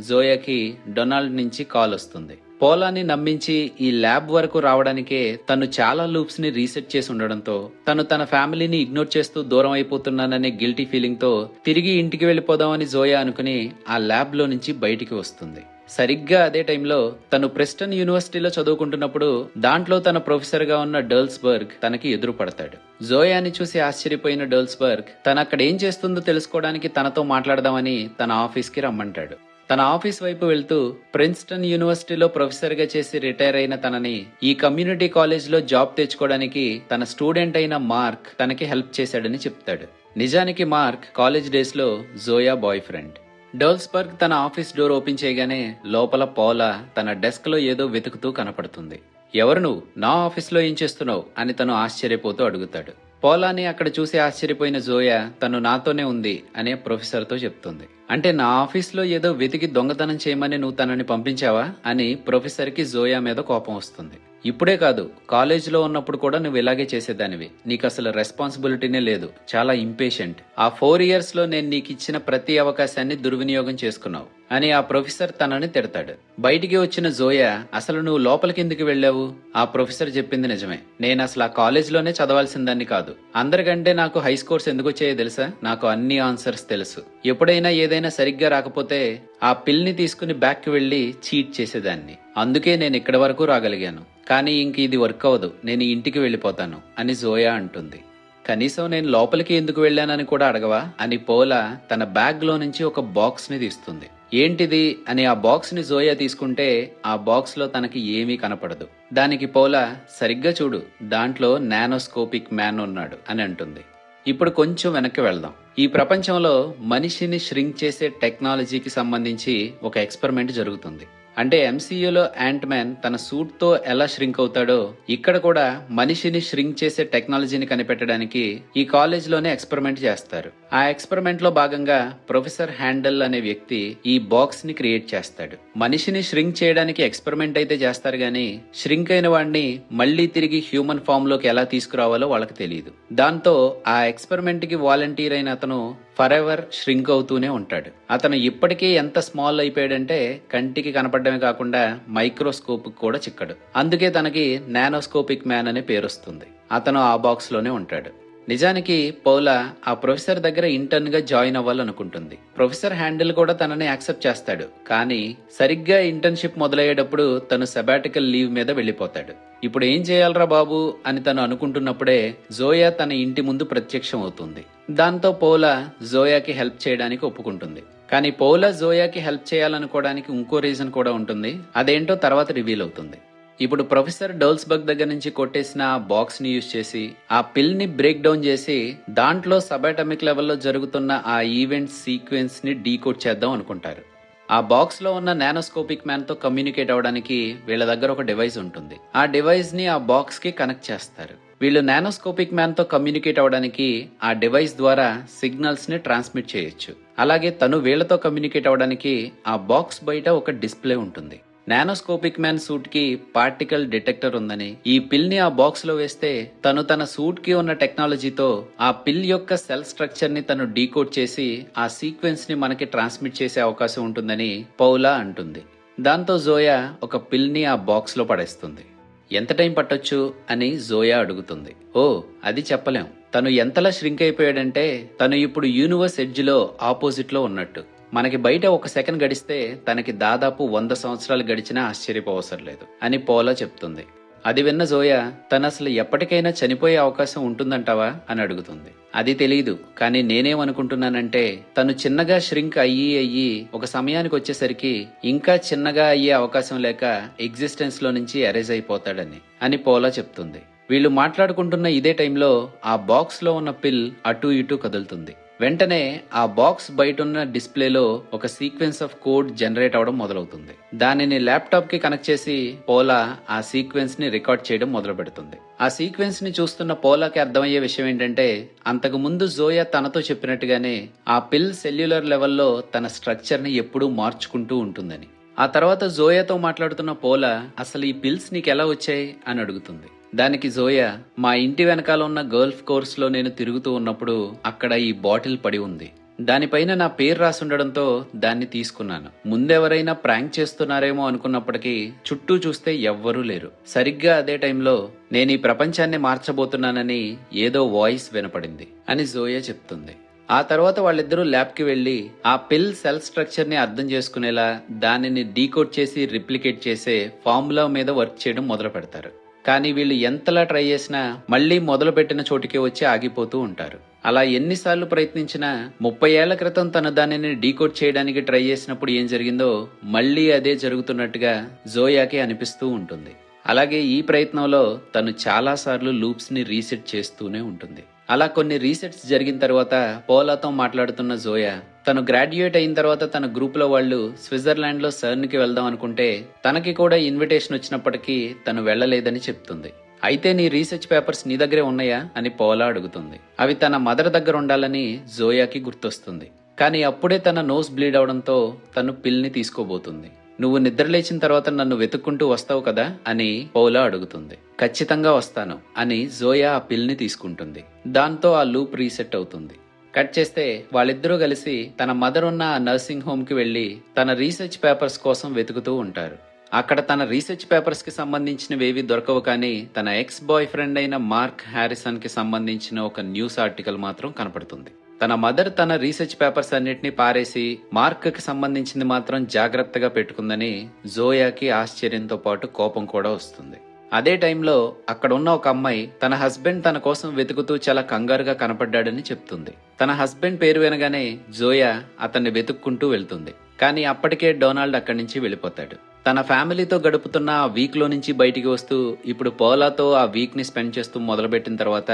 జోయాకి డొనాల్డ్ నుంచి కాల్ వస్తుంది. పౌలాని నమ్మించి ఈ ల్యాబ్ వరకు రావడానికే తను చాలా లూప్స్ ని రీసెట్ చేసి ఉండడంతో తను తన ఫ్యామిలీని ఇగ్నోర్ చేస్తూ దూరం అయిపోతున్నాననే గిల్టీ ఫీలింగ్ తో తిరిగి ఇంటికి వెళ్లిపోదామని జోయా అనుకుని ఆ ల్యాబ్ లో నుంచి బయటికి వస్తుంది. సరిగ్గా అదే టైంలో తను ప్రెస్టన్ యూనివర్సిటీలో చదువుకుంటున్నప్పుడు దాంట్లో తన ప్రొఫెసర్ గా ఉన్న డర్ల్స్బర్గ్ తనకి ఎదురు పడతాడు. జోయాని చూసి ఆశ్చర్యపోయిన డర్ల్స్బర్గ్ తన అక్కడ ఏం చేస్తుందో తెలుసుకోవడానికి తనతో మాట్లాడదామని తన ఆఫీస్ కి రమ్మంటాడు. తన ఆఫీస్ వైపు వెళ్తూ ప్రిన్స్టన్ యూనివర్సిటీలో ప్రొఫెసర్ గా చేసి రిటైర్ అయిన తనని ఈ కమ్యూనిటీ కాలేజ్ లో జాబ్ తెచ్చుకోవడానికి తన స్టూడెంట్ అయిన మార్క్ తనకి హెల్ప్ చేశాడని చెప్తాడు. నిజానికి మార్క్ కాలేజ్ డేస్ లో జోయా బాయ్ ఫ్రెండ్. డర్ల్స్బర్గ్ తన ఆఫీస్ డోర్ ఓపెన్ చేయగానే లోపల పోలా తన డెస్క్ లో ఏదో వెతుకుతూ కనపడుతుంది. ఎవరు నువ్వు? నా ఆఫీస్ లో ఏం చేస్తున్నావు అని తను ఆశ్చర్యపోతూ అడుగుతాడు. పోలాని అక్కడ చూసి ఆశ్చర్యపోయిన జోయా తను నాతోనే ఉంది అనే ప్రొఫెసర్ తో చెప్తుంది. అంటే నా ఆఫీస్ లో ఏదో వెతికి దొంగతనం చేయమని నువ్వు తనని పంపించావా అని ప్రొఫెసర్ కి జోయా మీద కోపం వస్తుంది. ఇప్పుడే కాదు, కాలేజీలో ఉన్నప్పుడు కూడా నువ్వు ఇలాగే చేసేదానివి. నీకు అసలు రెస్పాన్సిబిలిటీనే లేదు, చాలా ఇంపేషెంట్. ఆ 4 years లో నేను నీకు ఇచ్చిన ప్రతి అవకాశాన్ని దుర్వినియోగం చేసుకున్నావు అని ఆ ప్రొఫెసర్ తనని తిడతాడు. బయటికి వచ్చిన జోయా అసలు నువ్వు లోపలికి ఎందుకు వెళ్ళావు? ఆ ప్రొఫెసర్ చెప్పింది నిజమే, నేను అసలు ఆ కాలేజీలోనే చదవాల్సిందాన్ని కాదు. అందరికంటే నాకు హై స్కోర్స్ ఎందుకు వచ్చాయో తెలుసా? నాకు అన్ని ఆన్సర్స్ తెలుసు. ఎప్పుడైనా ఏదైనా సరిగ్గా రాకపోతే ఆ పిల్ ని తీసుకుని బ్యాక్ కి వెళ్లి చీట్ చేసేదాన్ని. అందుకే నేను ఇక్కడి వరకు రాగలిగాను. కానీ ఇంక ఇది వర్క్ అవ్వదు, నేను ఇంటికి వెళ్ళిపోతాను అని జోయా అంటుంది. కనీసం నేను లోపలికి ఎందుకు వెళ్ళానని కూడా అడగవా అని పోలా తన బ్యాగ్ లో నుంచి ఒక బాక్స్ ని తీస్తుంది. ఏంటిది అని ఆ బాక్స్ ని జోయా తీసుకుంటే ఆ బాక్స్ లో తనకి ఏమీ కనపడదు. దానికి పోలా సరిగ్గా చూడు, దాంట్లో నానోస్కోపిక్ మ్యాన్ ఉన్నాడు అని అంటుంది. ఇప్పుడు కొంచెం వెనక్కి వెళ్దాం. ఈ ప్రపంచంలో మనిషిని ష్రింక్ చేసే టెక్నాలజీకి సంబంధించి ఒక ఎక్స్పెరిమెంట్ జరుగుతుంది. అంటే ఎంసీయూలో యాంట్ మ్యాన్ తన సూట్ తో ఎలా ష్రింక్ అవుతాడో ఇక్కడ కూడా మనిషిని ష్రింక్ చేసే టెక్నాలజీని కనిపెట్టడానికి ఈ కాలేజ్ లోనే ఎక్స్పెరిమెంట్ చేస్తారు. ఆ ఎక్స్పెరిమెంట్ లో భాగంగా ప్రొఫెసర్ హ్యాండల్ అనే వ్యక్తి ఈ బాక్స్ ని క్రియేట్ చేస్తాడు. మనిషిని ష్రింక్ చేయడానికి ఎక్స్పెరిమెంట్ అయితే చేస్తారు గానీ ష్రింక్ అయిన వాడిని మళ్లీ తిరిగి హ్యూమన్ ఫామ్ లోకి ఎలా తీసుకురావాలో వాళ్ళకి తెలియదు. దాంతో ఆ ఎక్స్పెరిమెంట్ కి వాలంటీర్ అయిన అతను ఫర్ ఎవర్ ష్రింక్ అవుతూనే ఉంటాడు. అతను ఇప్పటికే ఎంత స్మాల్ అయిపోయాడంటే కంటికి కనపడమే కాకుండా మైక్రోస్కోప్ కూడా చిక్కడు. అందుకే తనకి నానోస్కోపిక్ మ్యాన్ అనే పేరొస్తుంది. అతను ఆ బాక్స్ లోనే ఉంటాడు. నిజానికి పౌలా ఆ ప్రొఫెసర్ దగ్గర ఇంటర్న్ గా జాయిన్ అవ్వాలనుకుంటుంది. ప్రొఫెసర్ హ్యాండిల్ కూడా తనని యాక్సెప్ట్ చేస్తాడు. కానీ సరిగ్గా ఇంటర్న్షిప్ మొదలయ్యేటప్పుడు తను సెబాటికల్ లీవ్ మీద వెళ్లిపోతాడు. ఇప్పుడు ఏం చేయాలరా బాబు అని తను అనుకుంటున్నప్పుడే జోయా తన ఇంటి ముందు ప్రత్యక్షం అవుతుంది. దాంతో పౌలా జోయాకి హెల్ప్ చేయడానికి ఒప్పుకుంటుంది. కానీ పౌలా జోయాకి హెల్ప్ చేయాలనుకోవడానికి ఇంకో రీజన్ కూడా ఉంటుంది. అదేంటో తర్వాత రివీల్ అవుతుంది. ఇప్పుడు ప్రొఫెసర్ డర్ల్స్బర్గ్ దగ్గర నుంచి కొట్టేసిన ఆ బాక్స్ ని యూజ్ చేసి ఆ పిల్ ని బ్రేక్ డౌన్ చేసి దాంట్లో సబాటమిక్ లెవెల్లో జరుగుతున్న ఆ ఈవెంట్ సీక్వెన్స్ ని డీకోడ్ చేద్దాం అనుకుంటారు. ఆ బాక్స్ లో ఉన్న నానోస్కోపిక్ మ్యాన్ తో కమ్యూనికేట్ అవడానికి వీళ్ళ దగ్గర ఒక డివైస్ ఉంటుంది. ఆ డివైస్ ని ఆ బాక్స్ కి కనెక్ట్ చేస్తారు. వీళ్ళు నానోస్కోపిక్ మ్యాన్ తో కమ్యూనికేట్ అవడానికి ఆ డివైస్ ద్వారా సిగ్నల్స్ ని ట్రాన్స్మిట్ చేయొచ్చు. అలాగే తను వీళ్లతో కమ్యూనికేట్ అవడానికి ఆ బాక్స్ బయట ఒక డిస్ప్లే ఉంటుంది. నానోస్కోపిక్ మ్యాన్ సూట్ కి పార్టికల్ డిటెక్టర్ ఉందని, ఈ పిల్ ని ఆ బాక్స్ లో వేస్తే తను తన సూట్ కి ఉన్న టెక్నాలజీతో ఆ పిల్ యొక్క సెల్ స్ట్రక్చర్ ని తను డీకోడ్ చేసి ఆ సీక్వెన్స్ ని మనకి ట్రాన్స్మిట్ చేసే అవకాశం ఉంటుందని పౌలా అంటుంది. దాంతో జోయా ఒక పిల్ ని ఆ బాక్స్ లో పడేస్తుంది. ఎంత టైం పట్టొచ్చు అని జోయా అడుగుతుంది. ఓ అది చెప్పలేం. తను ఎంతలా ష్రింక్ అయిపోయాడంటే తను ఇప్పుడు యూనివర్స్ ఎడ్జ్ లో ఆపోజిట్ లో ఉన్నట్టు. మనకి బయట 1 సెకండ్ గడిస్తే తనకి దాదాపు 100 సంవత్సరాలు గడిచినా ఆశ్చర్యపోవసరం లేదు అని పౌలా చెప్తుంది. అది విన్న జోయా తను అసలు ఎప్పటికైనా చనిపోయే అవకాశం ఉంటుందంటావా అని అడుగుతుంది. అది తెలీదు, కానీ నేనేమనుకుంటున్నానంటే తను చిన్నగా ష్రింక్ అయ్యి ఒక సమయానికి వచ్చేసరికి ఇంకా చిన్నగా అయ్యే అవకాశం లేక ఎగ్జిస్టెన్స్ లో నుంచి ఎరేజ్ అయిపోతాడని అని పౌలా చెప్తుంది. వీళ్ళు మాట్లాడుకుంటున్న ఇదే టైంలో ఆ బాక్స్ లో ఉన్న పిల్ అటూ ఇటూ కదులుతుంది. వెంటనే ఆ బాక్స్ బయటున్న డిస్ప్లేలో ఒక సీక్వెన్స్ ఆఫ్ కోడ్ జనరేట్ అవడం మొదలవుతుంది. దానిని ల్యాప్టాప్ కి కనెక్ట్ చేసి పౌలా ఆ సీక్వెన్స్ ని రికార్డ్ చేయడం మొదలు పెడుతుంది. ఆ సీక్వెన్స్ ని చూస్తున్న పౌలాకి అర్థమయ్యే విషయం ఏంటంటే అంతకు ముందు జోయా తనతో చెప్పినట్టుగానే ఆ పిల్ సెల్యులర్ లెవెల్లో తన స్ట్రక్చర్ ని ఎప్పుడూ మార్చుకుంటూ ఉంటుందని. ఆ తర్వాత జోయాతో మాట్లాడుతున్న పౌలా అసలు ఈ పిల్స్ నీకెలా వచ్చాయి అని అడుగుతుంది. దానికి జోయా మా ఇంటి వెనకాల ఉన్న గల్ఫ్ కోర్స్ లో నేను తిరుగుతూ ఉన్నప్పుడు అక్కడ ఈ బాటిల్ పడి ఉంది. దానిపైన నా పేరు రాసుండడంతో దాన్ని తీసుకున్నాను. ముందెవరైనా ప్రాంక్ చేస్తున్నారేమో అనుకున్నప్పటికీ చుట్టూ చూస్తే ఎవ్వరూ లేరు. సరిగ్గా అదే టైంలో నేను ఈ ప్రపంచాన్ని మార్చబోతున్నానని ఏదో వాయిస్ వినపడింది అని జోయా చెప్తుంది. ఆ తర్వాత వాళ్ళిద్దరూ ల్యాబ్కి వెళ్లి ఆ పిల్ సెల్ స్ట్రక్చర్ ని అర్థం చేసుకునేలా దానిని డీకోడ్ చేసి రిప్లికేట్ చేసే ఫార్ములా మీద వర్క్ చేయడం మొదలు పెడతారు. కానీ వీళ్ళు ఎంతలా ట్రై చేసినా మళ్లీ మొదలు పెట్టిన చోటికే వచ్చి ఆగిపోతూ ఉంటారు. అలా ఎన్నిసార్లు ప్రయత్నించినా 30 ఏళ్ల క్రితం తను దానిని డీకోడ్ చేయడానికి ట్రై చేసినప్పుడు ఏం జరిగిందో మళ్లీ అదే జరుగుతున్నట్టుగా జోయాకి అనిపిస్తూ ఉంటుంది. అలాగే ఈ ప్రయత్నంలో తను చాలా సార్లు లూప్స్ ని రీసెట్ చేస్తూనే ఉంటుంది. అలా కొన్ని రీసెట్స్ జరిగిన తర్వాత పోలాతో మాట్లాడుతున్న జోయా తను గ్రాడ్యుయేట్ అయిన తర్వాత తన గ్రూప్ లో వాళ్ళు స్విట్జర్లాండ్ లో సర్న్ కి వెళ్దాం అనుకుంటే తనకి కూడా ఇన్విటేషన్ వచ్చినప్పటికీ తను వెళ్లలేదని చెప్తుంది. అయితే నీ రీసెర్చ్ పేపర్స్ నీ దగ్గరే ఉన్నాయా అని పోలా అడుగుతుంది. అవి తన మదర్ దగ్గర ఉండాలని జోయాకి గుర్తొస్తుంది. కానీ అప్పుడే తన నోస్ బ్లీడ్ అవడంతో తను పిల్ ని తీసుకోబోతుంది. నువ్వు నిద్రలేచిన తర్వాత నన్ను వెతుక్కుంటూ వస్తావు కదా అని పౌలా అడుగుతుంది. ఖచ్చితంగా వస్తాను అని జోయా ఆ పిల్ ని తీసుకుంటుంది. దాంతో ఆ లూప్ రీసెట్ అవుతుంది. కట్ చేస్తే వాళ్ళిద్దరూ కలిసి తన మదర్ ఉన్న ఆ నర్సింగ్ హోమ్ కి వెళ్లి తన రీసెర్చ్ పేపర్స్ కోసం వెతుకుతూ ఉంటారు. అక్కడ తన రీసెర్చ్ పేపర్స్ కి సంబంధించినవేవి దొరకవు, కానీ తన ఎక్స్ బాయ్ ఫ్రెండ్ అయిన మార్క్ హ్యారిసన్ కి సంబంధించిన ఒక న్యూస్ ఆర్టికల్ మాత్రం కనపడుతుంది. తన మదర్ తన రీసెర్చ్ పేపర్స్ అన్నిటినీ పారేసి మార్క్ కి సంబంధించింది మాత్రం జాగ్రత్తగా పెట్టుకుందని జోయాకి ఆశ్చర్యంతో పాటు కోపం కూడా వస్తుంది. అదే టైంలో అక్కడ ఉన్న ఒక అమ్మాయి తన హస్బెండ్ తన కోసం వెతుకుతూ చాలా కంగారుగా కనపడ్డాడని చెప్తుంది. తన హస్బెండ్ పేరు వినగానే జోయా అతన్ని వెతుక్కుంటూ వెళ్తుంది. కానీ అప్పటికే డొనాల్డ్ అక్కడి నుంచి వెళ్ళిపోతాడు. తన ఫ్యామిలీతో గడుపుతున్న ఆ వీక్ లో నుంచి బయటికి వస్తూ ఇప్పుడు పోలాతో ఆ వీక్ ని స్పెండ్ చేస్తూ మొదలుపెట్టిన తర్వాత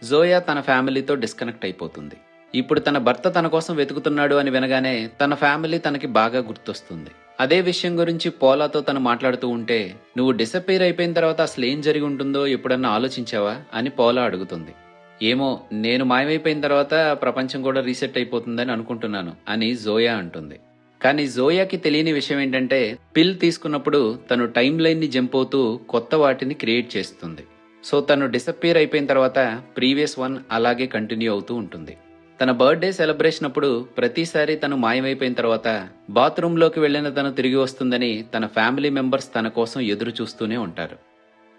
జోయా తన ఫ్యామిలీతో డిస్కనెక్ట్ అయిపోతుంది. ఇప్పుడు తన భర్త తన కోసం వెతుకుతున్నాడు అని వినగానే తన ఫ్యామిలీ తనకి బాగా గుర్తొస్తుంది. అదే విషయం గురించి పోలాతో తను మాట్లాడుతూ ఉంటే నువ్వు డిసప్పేర్ అయిపోయిన తర్వాత అసలు ఏం జరిగి ఉంటుందో ఎప్పుడన్నా ఆలోచించావా అని పోలా అడుగుతుంది. ఏమో, నేను మాయమైపోయిన తర్వాత ప్రపంచం కూడా రీసెట్ అయిపోతుందని అనుకుంటున్నాను అని జోయా అంటుంది. కానీ జోయాకి తెలియని విషయం ఏంటంటే పిల్ తీసుకున్నప్పుడు తను టైం లైన్ ని జంప్ అవుతూ కొత్త వాటిని క్రియేట్ చేస్తుంది. సో తను డిసప్పేర్ అయిపోయిన తర్వాత ప్రీవియస్ వన్ అలాగే కంటిన్యూ అవుతూ ఉంటుంది. తన బర్త్డే సెలబ్రేషన్ అప్పుడు ప్రతిసారి తను మాయమైపోయిన తర్వాత బాత్రూమ్ లోకి వెళ్లిన తను తిరిగి వస్తుందని తన ఫ్యామిలీ మెంబర్స్ తన కోసం ఎదురు చూస్తూనే ఉంటారు.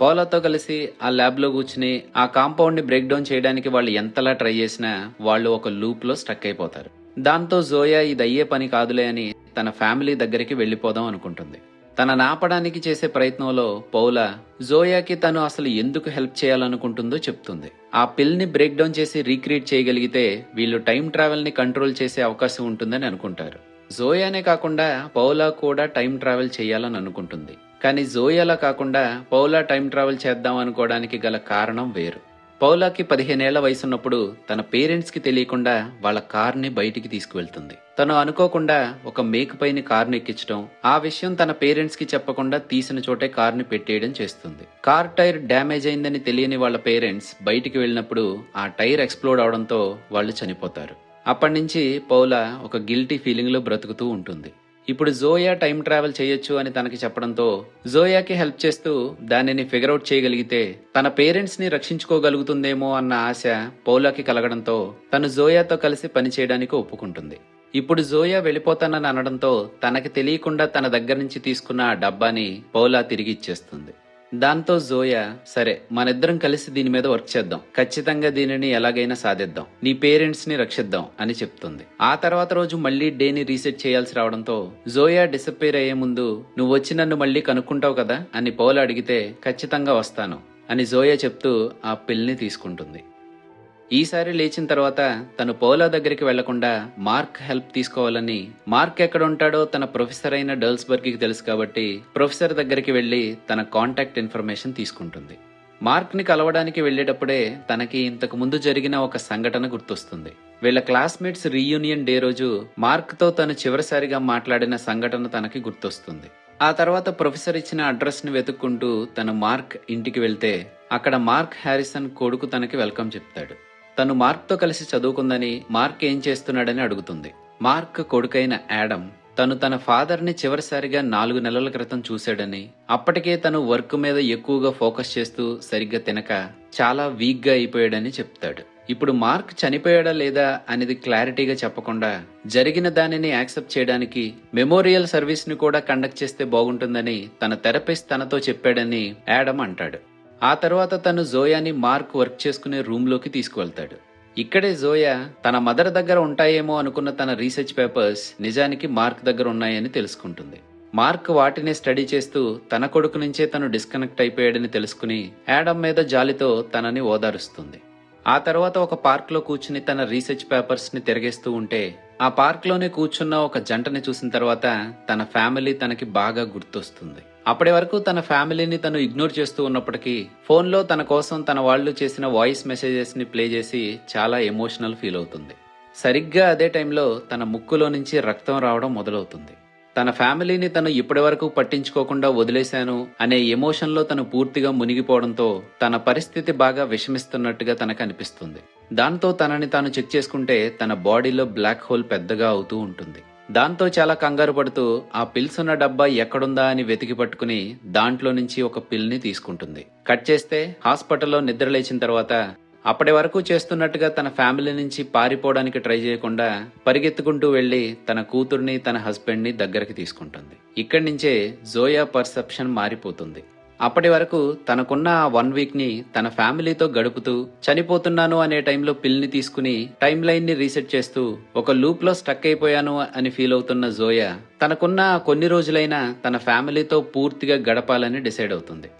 పోలాతో కలిసి ఆ ల్యాబ్ లో కూర్చుని ఆ కాంపౌండ్ ని బ్రేక్ డౌన్ చేయడానికి వాళ్ళు ఎంతలా ట్రై చేసినా వాళ్ళు ఒక లూప్ లో స్టక్ అయిపోతారు. దాంతో జోయా ఇది అయ్యే పని కాదులే అని తన ఫ్యామిలీ దగ్గరికి వెళ్లిపోదాం అనుకుంటుంది. తనని ఆపడానికి చేసే ప్రయత్నంలో పౌలా జోయాకి తను అసలు ఎందుకు హెల్ప్ చేయాలనుకుంటుందో చెప్తుంది. ఆ పిల్ ని బ్రేక్ డౌన్ చేసి రీక్రియేట్ చేయగలిగితే వీళ్ళు టైం ట్రావెల్ ని కంట్రోల్ చేసే అవకాశం ఉంటుందని అనుకుంటారు. జోయానే కాకుండా పౌలా కూడా టైం ట్రావెల్ చేయాలని అనుకుంటుంది. కానీ జోయాలా కాకుండా పౌలా టైం ట్రావెల్ చేద్దాం అనుకోవడానికి గల కారణం వేరు. పౌలాకి 15 ఏళ్ల వయసున్నప్పుడు తన పేరెంట్స్ కి తెలియకుండా వాళ్ళ కార్ ని బయటికి తీసుకువెళ్తుంది. తను అనుకోకుండా ఒక మేకు పైన కార్ ని ఎక్కించడం, ఆ విషయం తన పేరెంట్స్ కి చెప్పకుండా తీసిన చోటే కార్ ని పెట్టేయడం చేస్తుంది. కార్ టైర్ డ్యామేజ్ అయిందని తెలియని వాళ్ళ పేరెంట్స్ బయటికి వెళ్ళినప్పుడు ఆ టైర్ ఎక్స్ప్లోడ్ అవడంతో వాళ్ళు చనిపోతారు. అప్పటి నుంచి పౌలా ఒక గిల్టీ ఫీలింగ్ లో బ్రతుకుతూ ఉంటుంది. ఇప్పుడు జోయా టైం ట్రావెల్ చేయొచ్చు అని తనకి చెప్పడంతో జోయాకి హెల్ప్ చేస్తూ దానిని ఫిగర్అవుట్ చేయగలిగితే తన పేరెంట్స్ ని రక్షించుకోగలుగుతుందేమో అన్న ఆశ పౌలాకి కలగడంతో తను జోయాతో కలిసి పని చేయడానికి ఒప్పుకుంటుంది. ఇప్పుడు జోయా వెళ్ళిపోతానని అనడంతో తనకి తెలియకుండా తన దగ్గర నుంచి తీసుకున్న ఆ డబ్బాని పౌలా తిరిగి ఇచ్చేస్తుంది. దాంతో జోయా సరే మనిద్దరం కలిసి దీని మీద వర్క్ చేద్దాం, ఖచ్చితంగా దీనిని ఎలాగైనా సాధిద్దాం, నీ పేరెంట్స్ ని రక్షిద్దాం అని చెప్తుంది. ఆ తర్వాత రోజు మళ్లీ డేని రీసెట్ చేయాల్సి రావడంతో జోయా డిసప్పేర్ అయ్యే ముందు నువ్వు వచ్చి నన్ను మళ్లీ కనుక్కుంటావు కదా అని పౌలా అడిగితే ఖచ్చితంగా వస్తాను అని జోయా చెప్తూ ఆ పిల్ ని తీసుకుంటుంది. ఈసారి లేచిన తర్వాత తను పౌలా దగ్గరికి వెళ్లకుండా మార్క్ హెల్ప్ తీసుకోవాలని, మార్క్ ఎక్కడ ఉంటాడో తన ప్రొఫెసర్ అయిన డర్ల్స్బర్గ్ కి తెలుసు కాబట్టి ప్రొఫెసర్ దగ్గరికి వెళ్లి తన కాంటాక్ట్ ఇన్ఫర్మేషన్ తీసుకుంటుంది. మార్క్ ని కలవడానికి వెళ్లేటప్పుడే తనకి ఇంతకు ముందు జరిగిన ఒక సంఘటన గుర్తొస్తుంది. వీళ్ళ క్లాస్మేట్స్ రీయూనియన్ డే రోజు మార్క్ తో తను చివరిసారిగా మాట్లాడిన సంఘటన తనకి గుర్తొస్తుంది. ఆ తర్వాత ప్రొఫెసర్ ఇచ్చిన అడ్రస్ ని వెతుక్కుంటూ తను మార్క్ ఇంటికి వెళ్తే అక్కడ మార్క్ హ్యారిసన్ కొడుకు తనకి వెల్కమ్ చెప్తాడు. తను మార్క్ తో కలిసి చదువుకుందని, మార్క్ ఏం చేస్తున్నాడని అడుగుతుంది. మార్క్ కొడుకైన యాడమ్ తను తన ఫాదర్ ని చివరిసారిగా 4 నెలల క్రితం చూశాడని, అప్పటికే తను వర్క్ మీద ఎక్కువగా ఫోకస్ చేస్తూ సరిగ్గా తినక చాలా వీక్ గా అయిపోయాడని చెప్తాడు. ఇప్పుడు మార్క్ చనిపోయాడా లేదా అనేది క్లారిటీగా చెప్పకుండా జరిగిన దానిని యాక్సెప్ట్ చేయడానికి మెమోరియల్ సర్వీస్ ని కూడా కండక్ట్ చేస్తే బాగుంటుందని తన థెరపిస్ట్ తనతో చెప్పాడని యాడమ్ అంటాడు. ఆ తర్వాత తను జోయాని మార్క్ వర్క్ చేసుకునే రూమ్ లోకి తీసుకువెళ్తాడు. ఇక్కడే జోయా తన మదర్ దగ్గర ఉంటాయేమో అనుకున్న తన రీసెర్చ్ పేపర్స్ నిజానికి మార్క్ దగ్గర ఉన్నాయని తెలుసుకుంటుంది. మార్క్ వాటిని స్టడీ చేస్తూ తన కొడుకు నుంచే తను డిస్కనెక్ట్ అయిపోయాడని తెలుసుకుని యాడమ్ మీద జాలితో తనని ఓదారుస్తుంది. ఆ తర్వాత ఒక పార్క్ లో కూర్చుని తన రీసెర్చ్ పేపర్స్ ని తిరగేస్తూ ఉంటే ఆ పార్క్ లోనే కూర్చున్న ఒక జంటని చూసిన తర్వాత తన ఫ్యామిలీ తనకి బాగా గుర్తొస్తుంది. అప్పటి వరకు తన ఫ్యామిలీని తను ఇగ్నోర్ చేస్తూ ఉన్నప్పటికీ ఫోన్లో తన కోసం తన వాళ్ళు చేసిన వాయిస్ మెసేజెస్ ని ప్లే చేసి చాలా ఎమోషనల్ ఫీల్ అవుతుంది. సరిగ్గా అదే టైంలో తన ముక్కులో నుంచి రక్తం రావడం మొదలవుతుంది. తన ఫ్యామిలీని తను ఇప్పటి వరకు పట్టించుకోకుండా వదిలేశాను అనే ఎమోషన్ లో తను పూర్తిగా మునిగిపోవడంతో తన పరిస్థితి బాగా విషమిస్తున్నట్టుగా తనకు అనిపిస్తుంది. దాంతో తనని తాను చెక్ చేసుకుంటే తన బాడీలో బ్లాక్ హోల్ పెద్దగా అవుతూ ఉంటుంది. దాంతో చాలా కంగారు పడుతూ ఆ పిల్స్ ఉన్న డబ్బా ఎక్కడుందా అని వెతికి పట్టుకుని దాంట్లో నుంచి ఒక పిల్ ని తీసుకుంటుంది. కట్ చేస్తే హాస్పిటల్లో నిద్ర లేచిన తర్వాత అప్పటి వరకు చేస్తున్నట్టుగా తన ఫ్యామిలీ నుంచి పారిపోవడానికి ట్రై చేయకుండా పరిగెత్తుకుంటూ వెళ్లి తన కూతుర్ని తన హస్బెండ్ ని దగ్గరికి తీసుకుంటుంది. ఇక్కడి నుంచే జోయా పర్సెప్షన్ మారిపోతుంది. అప్పటి వరకు తనకున్న ఆ 1 వీక్ ని తన ఫ్యామిలీతో గడుపుతూ చనిపోతున్నాను అనే టైంలో పిల్ని తీసుకుని టైం లైన్ ని రీసెట్ చేస్తూ ఒక లూప్ లో స్టక్ అయిపోయాను అని ఫీల్ అవుతున్న జోయా తనకున్న కొన్ని రోజులైనా తన ఫ్యామిలీతో పూర్తిగా గడపాలని డిసైడ్ అవుతుంది.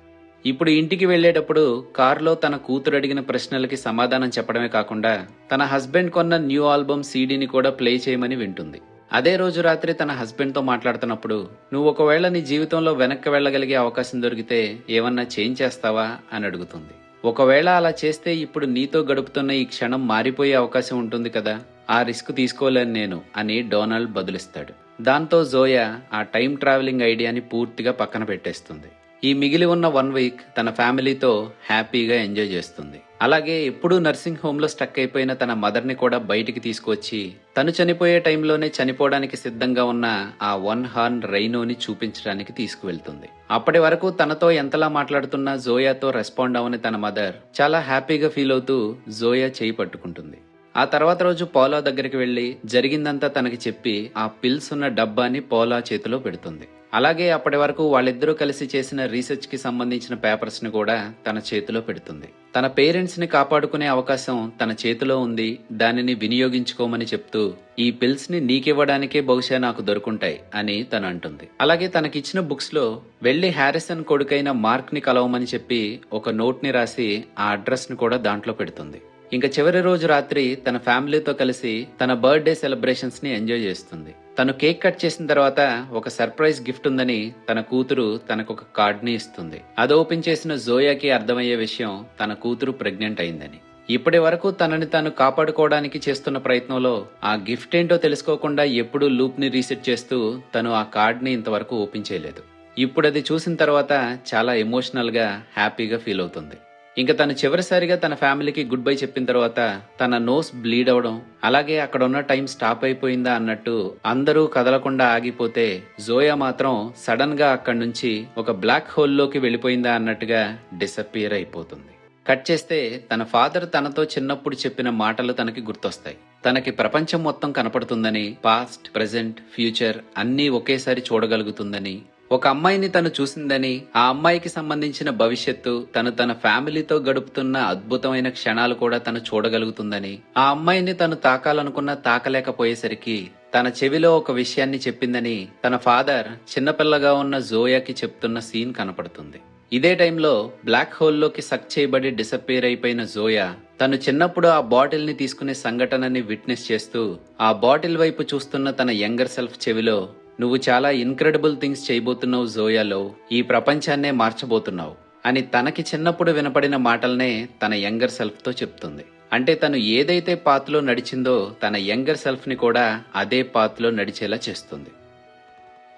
ఇప్పుడు ఇంటికి వెళ్లేటప్పుడు కారులో తన కూతురు అడిగిన ప్రశ్నలకి సమాధానం చెప్పడమే కాకుండా తన హస్బెండ్ కొన్న న్యూ ఆల్బమ్ సీడీని కూడా ప్లే చేయమని వింటుంది. అదే రోజు రాత్రి తన హస్బెండ్ తో మాట్లాడుతున్నప్పుడు నువ్వు ఒకవేళ నీ జీవితంలో వెనక్కి వెళ్లగలిగే అవకాశం దొరికితే ఏమన్నా చేంజ్ చేస్తావా అని అడుగుతుంది. ఒకవేళ అలా చేస్తే ఇప్పుడు నీతో గడుపుతున్న ఈ క్షణం మారిపోయే అవకాశం ఉంటుంది కదా, ఆ రిస్క్ తీసుకోలేను నేను అని డొనాల్డ్ బదులిస్తాడు. దాంతో జోయా ఆ టైం ట్రావెలింగ్ ఐడియాని పూర్తిగా పక్కన పెట్టేస్తుంది. ఈ మిగిలి ఉన్న 1 వీక్ తన ఫ్యామిలీతో హ్యాపీగా ఎంజాయ్ చేస్తుంది. అలాగే ఎప్పుడూ నర్సింగ్ హోమ్ లో స్టక్ అయిపోయిన తన మదర్ ని కూడా బయటికి తీసుకొచ్చి తను చనిపోయే టైంలోనే చనిపోవడానికి సిద్ధంగా ఉన్న ఆ 1 హార్న్ రైనోని చూపించడానికి తీసుకువెళ్తుంది. అప్పటి వరకు తనతో ఎంతలా మాట్లాడుతున్నా జోయాతో రెస్పాండ్ అవని తన మదర్ చాలా హ్యాపీగా ఫీల్ అవుతూ జోయా చేయి పట్టుకుంటుంది. ఆ తర్వాత రోజు పోలా దగ్గరికి వెళ్లి జరిగిందంతా తనకి చెప్పి ఆ పిల్స్ ఉన్న డబ్బాని పోలా చేతిలో పెడుతుంది. అలాగే అప్పటి వరకు వాళ్ళిద్దరూ కలిసి చేసిన రీసెర్చ్ కి సంబంధించిన పేపర్స్ ని కూడా తన చేతిలో పెడుతుంది. తన పేరెంట్స్ ని కాపాడుకునే అవకాశం తన చేతిలో ఉంది, దానిని వినియోగించుకోమని చెప్తూ ఈ పిల్స్ ని నీకివ్వడానికే బహుశా నాకు దొరుకుంటాయి అని తను అంటుంది. అలాగే తనకిచ్చిన బుక్స్ లో వెళ్లి హ్యారిసన్ కొడుకైన మార్క్ ని కలవమని చెప్పి ఒక నోట్ ని రాసి ఆ అడ్రస్ ని కూడా దాంట్లో పెడుతుంది. ఇంకా చివరి రోజు రాత్రి తన ఫ్యామిలీతో కలిసి తన బర్త్డే సెలబ్రేషన్స్ ని ఎంజాయ్ చేస్తుంది. తను కేక్ కట్ చేసిన తర్వాత ఒక సర్ప్రైజ్ గిఫ్ట్ ఉందని తన కూతురు తనకు ఒక కార్డ్ ని ఇస్తుంది. అది ఓపెన్ చేసిన జోయాకి అర్థమయ్యే విషయం తన కూతురు ప్రెగ్నెంట్ అయిందని. ఇప్పటి వరకు తనని తాను కాపాడుకోవడానికి చేస్తున్న ప్రయత్నంలో ఆ గిఫ్ట్ ఏంటో తెలుసుకోకుండా ఎప్పుడూ లూప్ ని రీసెట్ చేస్తూ తను ఆ కార్డ్ ని ఇంతవరకు ఓపెన్ చేయలేదు. ఇప్పుడు అది చూసిన తర్వాత చాలా ఎమోషనల్ గా హ్యాపీగా ఫీల్ అవుతుంది. ఇంకా తను చివరిసారిగా తన ఫ్యామిలీకి గుడ్ బై చెప్పిన తర్వాత తన నోస్ బ్లీడ్ అవడం, అలాగే అక్కడ ఉన్న టైం స్టాప్ అయిపోయిందా అన్నట్టు అందరూ కదలకుండా ఆగిపోతే జోయా మాత్రం సడన్ గా అక్కడి నుంచి ఒక బ్లాక్ హోల్ లోకి వెళ్లిపోయిందా అన్నట్టుగా డిసప్పియర్ అయిపోతుంది. కట్ చేస్తే తన ఫాదర్ తనతో చిన్నప్పుడు చెప్పిన మాటలు తనకి గుర్తొస్తాయి. తనకి ప్రపంచం మొత్తం కనపడుతుందని, పాస్ట్, ప్రెజెంట్, ఫ్యూచర్ అన్నీ ఒకేసారి చూడగలుగుతుందని, ఒక అమ్మాయిని తను చూసిందని, ఆ అమ్మాయికి సంబంధించిన భవిష్యత్తు, తను తన ఫ్యామిలీతో గడుపుతున్న అద్భుతమైన క్షణాలు కూడా తను చూడగలుగుతుందని, ఆ అమ్మాయిని తను తాకాలనుకున్నా తాకలేకపోయేసరికి తన చెవిలో ఒక విషయాన్ని చెప్పిందని తన ఫాదర్ చిన్నపిల్లగా ఉన్న జోయాకి చెప్తున్న సీన్ కనపడుతుంది. ఇదే టైంలో బ్లాక్ హోల్లోకి సక్ చేయబడి డిసప్పేర్ అయిపోయిన జోయా తను చిన్నప్పుడు ఆ బాటిల్ ని తీసుకునే సంఘటనని విట్నెస్ చేస్తూ ఆ బాటిల్ వైపు చూస్తున్న తన యంగర్ సెల్ఫ్ చెవిలో, నువ్వు చాలా ఇన్క్రెడిబుల్ థింగ్స్ చేయబోతున్నావు జోయాలో, ఈ ప్రపంచాన్నే మార్చబోతున్నావు అని తనకి చిన్నప్పుడు వినపడిన మాటలనే తన యంగర్ సెల్ఫ్ తో చెప్తుంది. అంటే తను ఏదైతే పాత్లో నడిచిందో తన యంగర్ సెల్ఫ్ ని కూడా అదే పాత్లో నడిచేలా చేస్తుంది.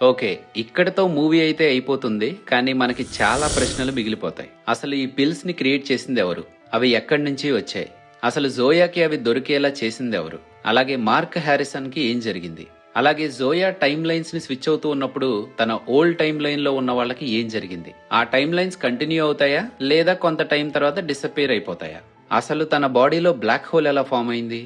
ఓకే, ఇక్కడతో మూవీ అయితే అయిపోతుంది, కానీ మనకి చాలా ప్రశ్నలు మిగిలిపోతాయి. అసలు ఈ పిల్స్ ని క్రియేట్ చేసింది ఎవరు? అవి ఎక్కడి నుంచి వచ్చాయి? అసలు జోయాకి అవి దొరికేలా చేసింది ఎవరు? అలాగే మార్క్ హ్యారిసన్ కి ఏం జరిగింది? అలాగే జోయా టైమ్ లైన్స్ ని స్విచ్ అవుతూ ఉన్నప్పుడు తన ఓల్డ్ టైమ్ లైన్ లో ఉన్న వాళ్ళకి ఏం జరిగింది? ఆ టైమ్ లైన్స్ కంటిన్యూ అవుతాయా లేదా కొంత టైం తర్వాత డిసప్పేర్ అయిపోతాయా? అసలు తన బాడీలో బ్లాక్ హోల్ ఎలా ఫామ్ అయింది?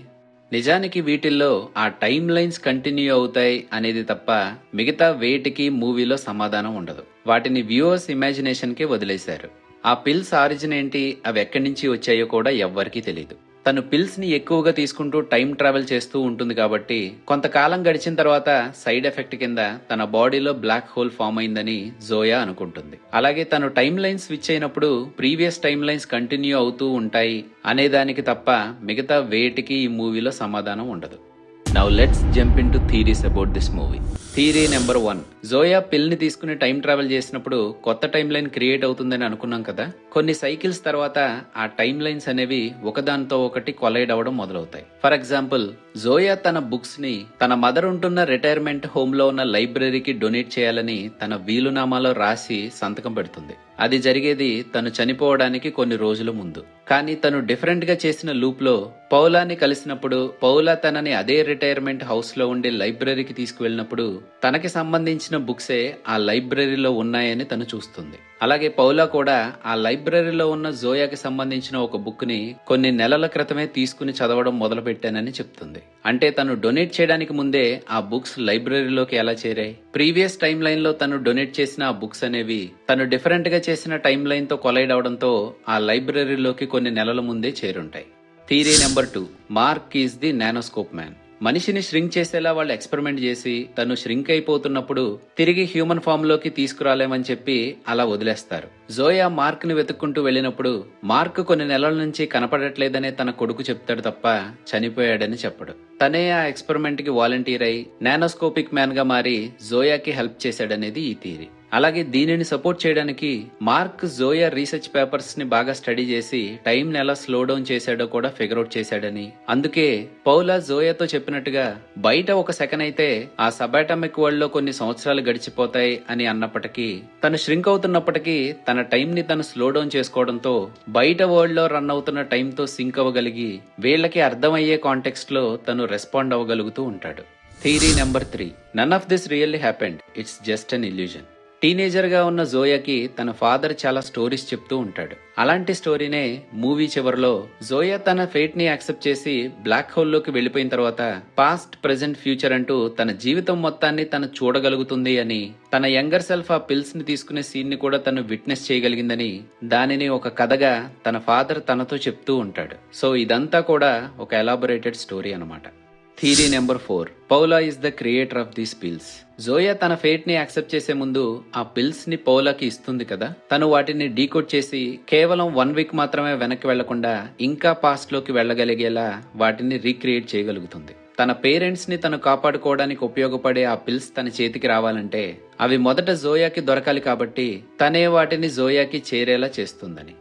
నిజానికి వీటిల్లో ఆ టైమ్ లైన్స్ కంటిన్యూ అవుతాయి అనేది తప్ప మిగతా వేటికి మూవీలో సమాధానం ఉండదు. వాటిని వ్యూవర్స్ ఇమాజినేషన్ కి వదిలేశారు. ఆ పిల్స్ ఆరిజిన్ ఏంటి, అవి ఎక్కడి నుంచి వచ్చాయో కూడా ఎవ్వరికీ తెలియదు. తను పిల్స్ ని ఎక్కువగా తీసుకుంటూ టైం ట్రావెల్ చేస్తూ ఉంటుంది కాబట్టి కొంతకాలం గడిచిన తర్వాత సైడ్ ఎఫెక్ట్ కింద తన బాడీలో బ్లాక్ హోల్ ఫామ్ అయిందని జోయా అనుకుంటుంది. అలాగే తను టైం లైన్ స్విచ్ అయినప్పుడు ప్రీవియస్ టైం లైన్స్ కంటిన్యూ అవుతూ ఉంటాయి అనే దానికి తప్ప మిగతా వేటికి ఈ మూవీలో సమాధానం ఉండదు. Now let's jump into theories about this movie. Theory number 1. Zoya pill ని తీసుకుని టైం ట్రావెల్ చేసినప్పుడు కొత్త టైం లైన్ క్రియేట్ అవుతుందని అనుకున్నాం కదా. కొన్ని సైకిల్స్ తర్వాత ఆ టైం లైన్స్ అనేవి ఒకదానితో ఒకటి కొలైడ్ అవ్వడం మొదలవుతాయి. ఫర్ ఎగ్జాంపుల్, జోయా తన బుక్స్ ని తన మదర్ ఉంటున్న రిటైర్మెంట్ హోమ్ లో ఉన్న లైబ్రరీకి డొనేట్ చేయాలని తన వీలునామాలో రాసి సంతకం పెడుతుంది. అది జరిగేది తను చనిపోవడానికి కొన్ని రోజుల ముందు. కానీ తను డిఫరెంట్ గా చేసిన లూప్ లో పౌలాని కలిసినప్పుడు పౌలా తనని అదే రిటైర్మెంట్ హౌస్ లో ఉండే లైబ్రరీకి తీసుకువెళ్ళినప్పుడు తనకి సంబంధించిన బుక్సే ఆ లైబ్రరీలో ఉన్నాయని తను చూస్తుంది. అలాగే పౌలా కూడా ఆ లైబ్రరీలో ఉన్న జోయాకి సంబంధించిన ఒక బుక్ ని కొన్ని నెలల క్రితమే తీసుకుని చదవడం మొదలు పెట్టానని చెప్తుంది. అంటే తను డొనేట్ చేయడానికి ముందే ఆ బుక్స్ లైబ్రరీలోకి ఎలా చేరాయి? ప్రీవియస్ టైం లైన్ లో తను డొనేట్ చేసిన ఆ బుక్స్ అనేవి తను డిఫరెంట్ గా చేసిన టైం లైన్ తో కొలైడ్ అవడంతో ఆ లైబ్రరీలోకి కొన్ని నెలల ముందే చేరుంటాయి. Theory number 2. Mark is the nanoscope man. మనిషిని ష్రింక్ చేసేలా వాళ్ళు ఎక్స్పెరిమెంట్ చేసి తను ష్రింక్ అయిపోతున్నప్పుడు తిరిగి హ్యూమన్ ఫామ్ లోకి తీసుకురాలేమని చెప్పి అలా వదిలేస్తారు. జోయా మార్క్ ని వెతుక్కుంటూ వెళ్ళినప్పుడు మార్క్ కొన్ని నెలల నుంచి కనపడట్లేదనే తన కొడుకు చెప్తాడు తప్ప చనిపోయాడని చెప్పడు. తనే ఆ ఎక్స్పెరిమెంట్ కి వాలంటీర్ అయి నానోస్కోపిక్ మ్యాన్ గా మారి జోయాకి హెల్ప్ చేశాడనేది ఈ థియరీ. అలాగే దీనిని సపోర్ట్ చేయడానికి మార్క్ జోయా రీసెర్చ్ పేపర్స్ ని బాగా స్టడీ చేసి టైం ని ఎలా స్లో డౌన్ చేశాడో కూడా ఫిగర్ అవుట్ చేశాడని, అందుకే పౌలా జోయాతో చెప్పినట్టుగా బయట ఒక సెకండ్ అయితే ఆ సబాటమిక్ వరల్డ్ లో కొన్ని సంవత్సరాలు గడిచిపోతాయి అని అన్నప్పటికీ తను ష్రింక్ అవుతున్నప్పటికీ తన టైం ని తను స్లో డౌన్ చేసుకోవడంతో బయట వరల్డ్ లో రన్ అవుతున్న టైం తో సింక్ అవ్వగలిగి వీళ్ళకి అర్థమయ్యే కాంటెక్స్ట్ లో తను రెస్పాండ్ అవ్వగలుగుతూ ఉంటాడు. Theory number 3. None of this really happened, it's just an illusion. Teenager గా ఉన్న జోయాకి తన ఫాదర్ చాలా స్టోరీస్ చెప్తూ ఉంటాడు. అలాంటి స్టోరీనే మూవీ చివరిలో జోయా తన ఫేట్ ని యాక్సెప్ట్ చేసి బ్లాక్ హోల్ లోకి వెళ్లిపోయిన తర్వాత పాస్ట్, ప్రెజెంట్, ఫ్యూచర్ అంటూ తన జీవితం మొత్తాన్ని తను చూడగలుగుతుంది అని, తన యంగర్ సెల్ఫ్ ఆ పిల్స్ ని తీసుకునే సీన్ ని కూడా తను విట్నెస్ చేయగలిగిందని దానిని ఒక కథగా తన ఫాదర్ తనతో చెప్తూ ఉంటాడు. సో ఇదంతా కూడా ఒక ఎలాబొరేటెడ్ స్టోరీ అన్నమాట. Theory number 4. Paula is the creator of these pills. Zoya తన ఫేట్ ని యాక్సెప్ట్ చేసే ముందు ఆ పిల్స్ ని పౌలాకి ఇస్తుంది కదా. తను వాటిని డీకోడ్ చేసి కేవలం 1 వీక్ మాత్రమే వెనక్కి వెళ్లకుండా ఇంకా పాస్ట్ లోకి వెళ్లగలిగేలా వాటిని రీక్రియేట్ చేయగలుగుతుంది. తన పేరెంట్స్ ని తను కాపాడుకోవడానికి ఉపయోగపడే ఆ పిల్స్ తన చేతికి రావాలంటే అవి మొదట జోయాకి దొరకాలి కాబట్టి తనే వాటిని జోయాకి చేరేలా చేస్తుందని.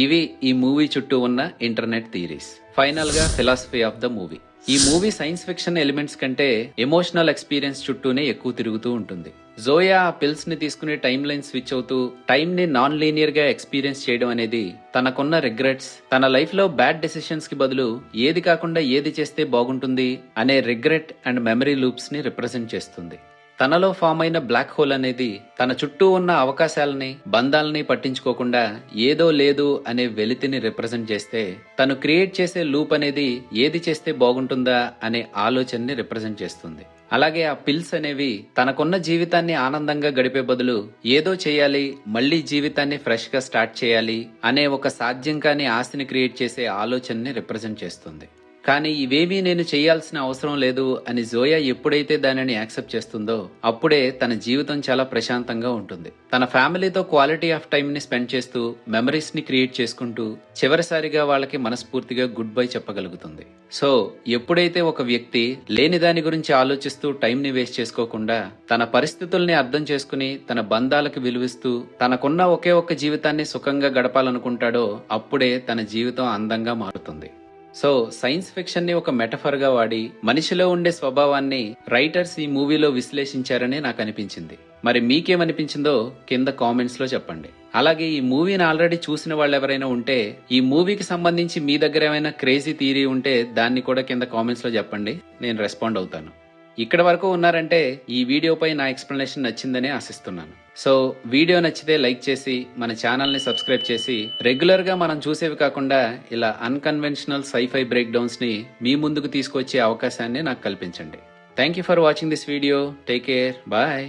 ఇవి ఈ మూవీ చుట్టూ ఉన్న ఇంటర్నెట్ థియరీస్. ఫైనల్ గా ఫిలాసఫీ ఆఫ్ ద మూవీ. ఈ మూవీ సైన్స్ ఫిక్షన్ ఎలిమెంట్స్ కంటే ఎమోషనల్ ఎక్స్పీరియన్స్ చుట్టూనే ఎక్కువ తిరుగుతూ ఉంటుంది. జోయా ఆ పిల్స్ ని తీసుకుని టైం లైన్ స్విచ్ అవుతూ టైం ని నాన్ లీనియర్ గా ఎక్స్పీరియన్స్ చేయడం అనేది తనకున్న రిగ్రెట్స్, తన లైఫ్ లో బ్యాడ్ డెసిషన్స్ కి బదులు ఏది కాకుండా ఏది చేస్తే బాగుంటుంది అనే రిగ్రెట్ అండ్ మెమరీ లూప్స్ ని రిప్రజెంట్ చేస్తుంది. తనలో ఫామ్ అయిన బ్లాక్ హోల్ అనేది తన చుట్టూ ఉన్న అవకాశాలని, బంధాలని పట్టించుకోకుండా ఏదో లేదు అనే వెలితిని రిప్రజెంట్ చేస్తే, తను క్రియేట్ చేసే లూప్ అనేది ఏది చేస్తే బాగుంటుందా అనే ఆలోచనని రిప్రజెంట్ చేస్తుంది. అలాగే ఆ పిల్స్ అనేవి తనకున్న జీవితాన్ని ఆనందంగా గడిపే బదులు ఏదో చేయాలి, మళ్లీ జీవితాన్ని ఫ్రెష్ గా స్టార్ట్ చేయాలి అనే ఒక సాధ్యం కాని ఆశని క్రియేట్ చేసే ఆలోచనని రిప్రజెంట్ చేస్తుంది. కానీ ఇవేమీ నేను చేయాల్సిన అవసరం లేదు అని జోయా ఎప్పుడైతే దానిని యాక్సెప్ట్ చేస్తుందో అప్పుడే తన జీవితం చాలా ప్రశాంతంగా ఉంటుంది. తన ఫ్యామిలీతో క్వాలిటీ ఆఫ్ టైం ని స్పెండ్ చేస్తూ మెమరీస్ ని క్రియేట్ చేసుకుంటూ చివరిసారిగా వాళ్ళకి మనస్ఫూర్తిగా గుడ్ బై చెప్పగలుగుతుంది. సో ఎప్పుడైతే ఒక వ్యక్తి లేని దాని గురించి ఆలోచిస్తూ టైం ని వేస్ట్ చేసుకోకుండా తన పరిస్థితుల్ని అర్థం చేసుకుని తన బంధాలకు విలువిస్తూ తనకున్న ఒకే ఒక్క జీవితాన్ని సుఖంగా గడపాలనుకుంటాడో అప్పుడే తన జీవితం అందంగా మారుతుంది. సో సైన్స్ ఫిక్షన్ ని ఒక మెటఫర్ గా వాడి మనిషిలో ఉండే స్వభావాన్ని రైటర్స్ ఈ మూవీలో విశ్లేషించారని నాకు అనిపించింది. మరి మీకేమనిపించిందో కింద కామెంట్స్ లో చెప్పండి. అలాగే ఈ మూవీని ఆల్రెడీ చూసిన వాళ్ళు ఎవరైనా ఉంటే ఈ మూవీకి సంబంధించి మీ దగ్గర ఏమైనా క్రేజీ థియరీ ఉంటే దాన్ని కూడా కింద కామెంట్స్ లో చెప్పండి, నేను రెస్పాండ్ అవుతాను. ఇక్కడ వరకు ఉన్నారంటే ఈ వీడియోపై నా ఎక్స్ప్లెనేషన్ నచ్చిందని ఆశిస్తున్నాను. సో వీడియో నచ్చితే లైక్ చేసి మన ఛానల్ ని సబ్స్క్రైబ్ చేసి రెగ్యులర్ గా మనం చూసేవి కాకుండా ఇలా అన్కన్వెన్షనల్ సైఫై బ్రేక్ డౌన్స్ ని మీ ముందుకు తీసుకొచ్చే అవకాశాన్ని నాకు కల్పించండి. Thank you for watching this video. Take care. Bye.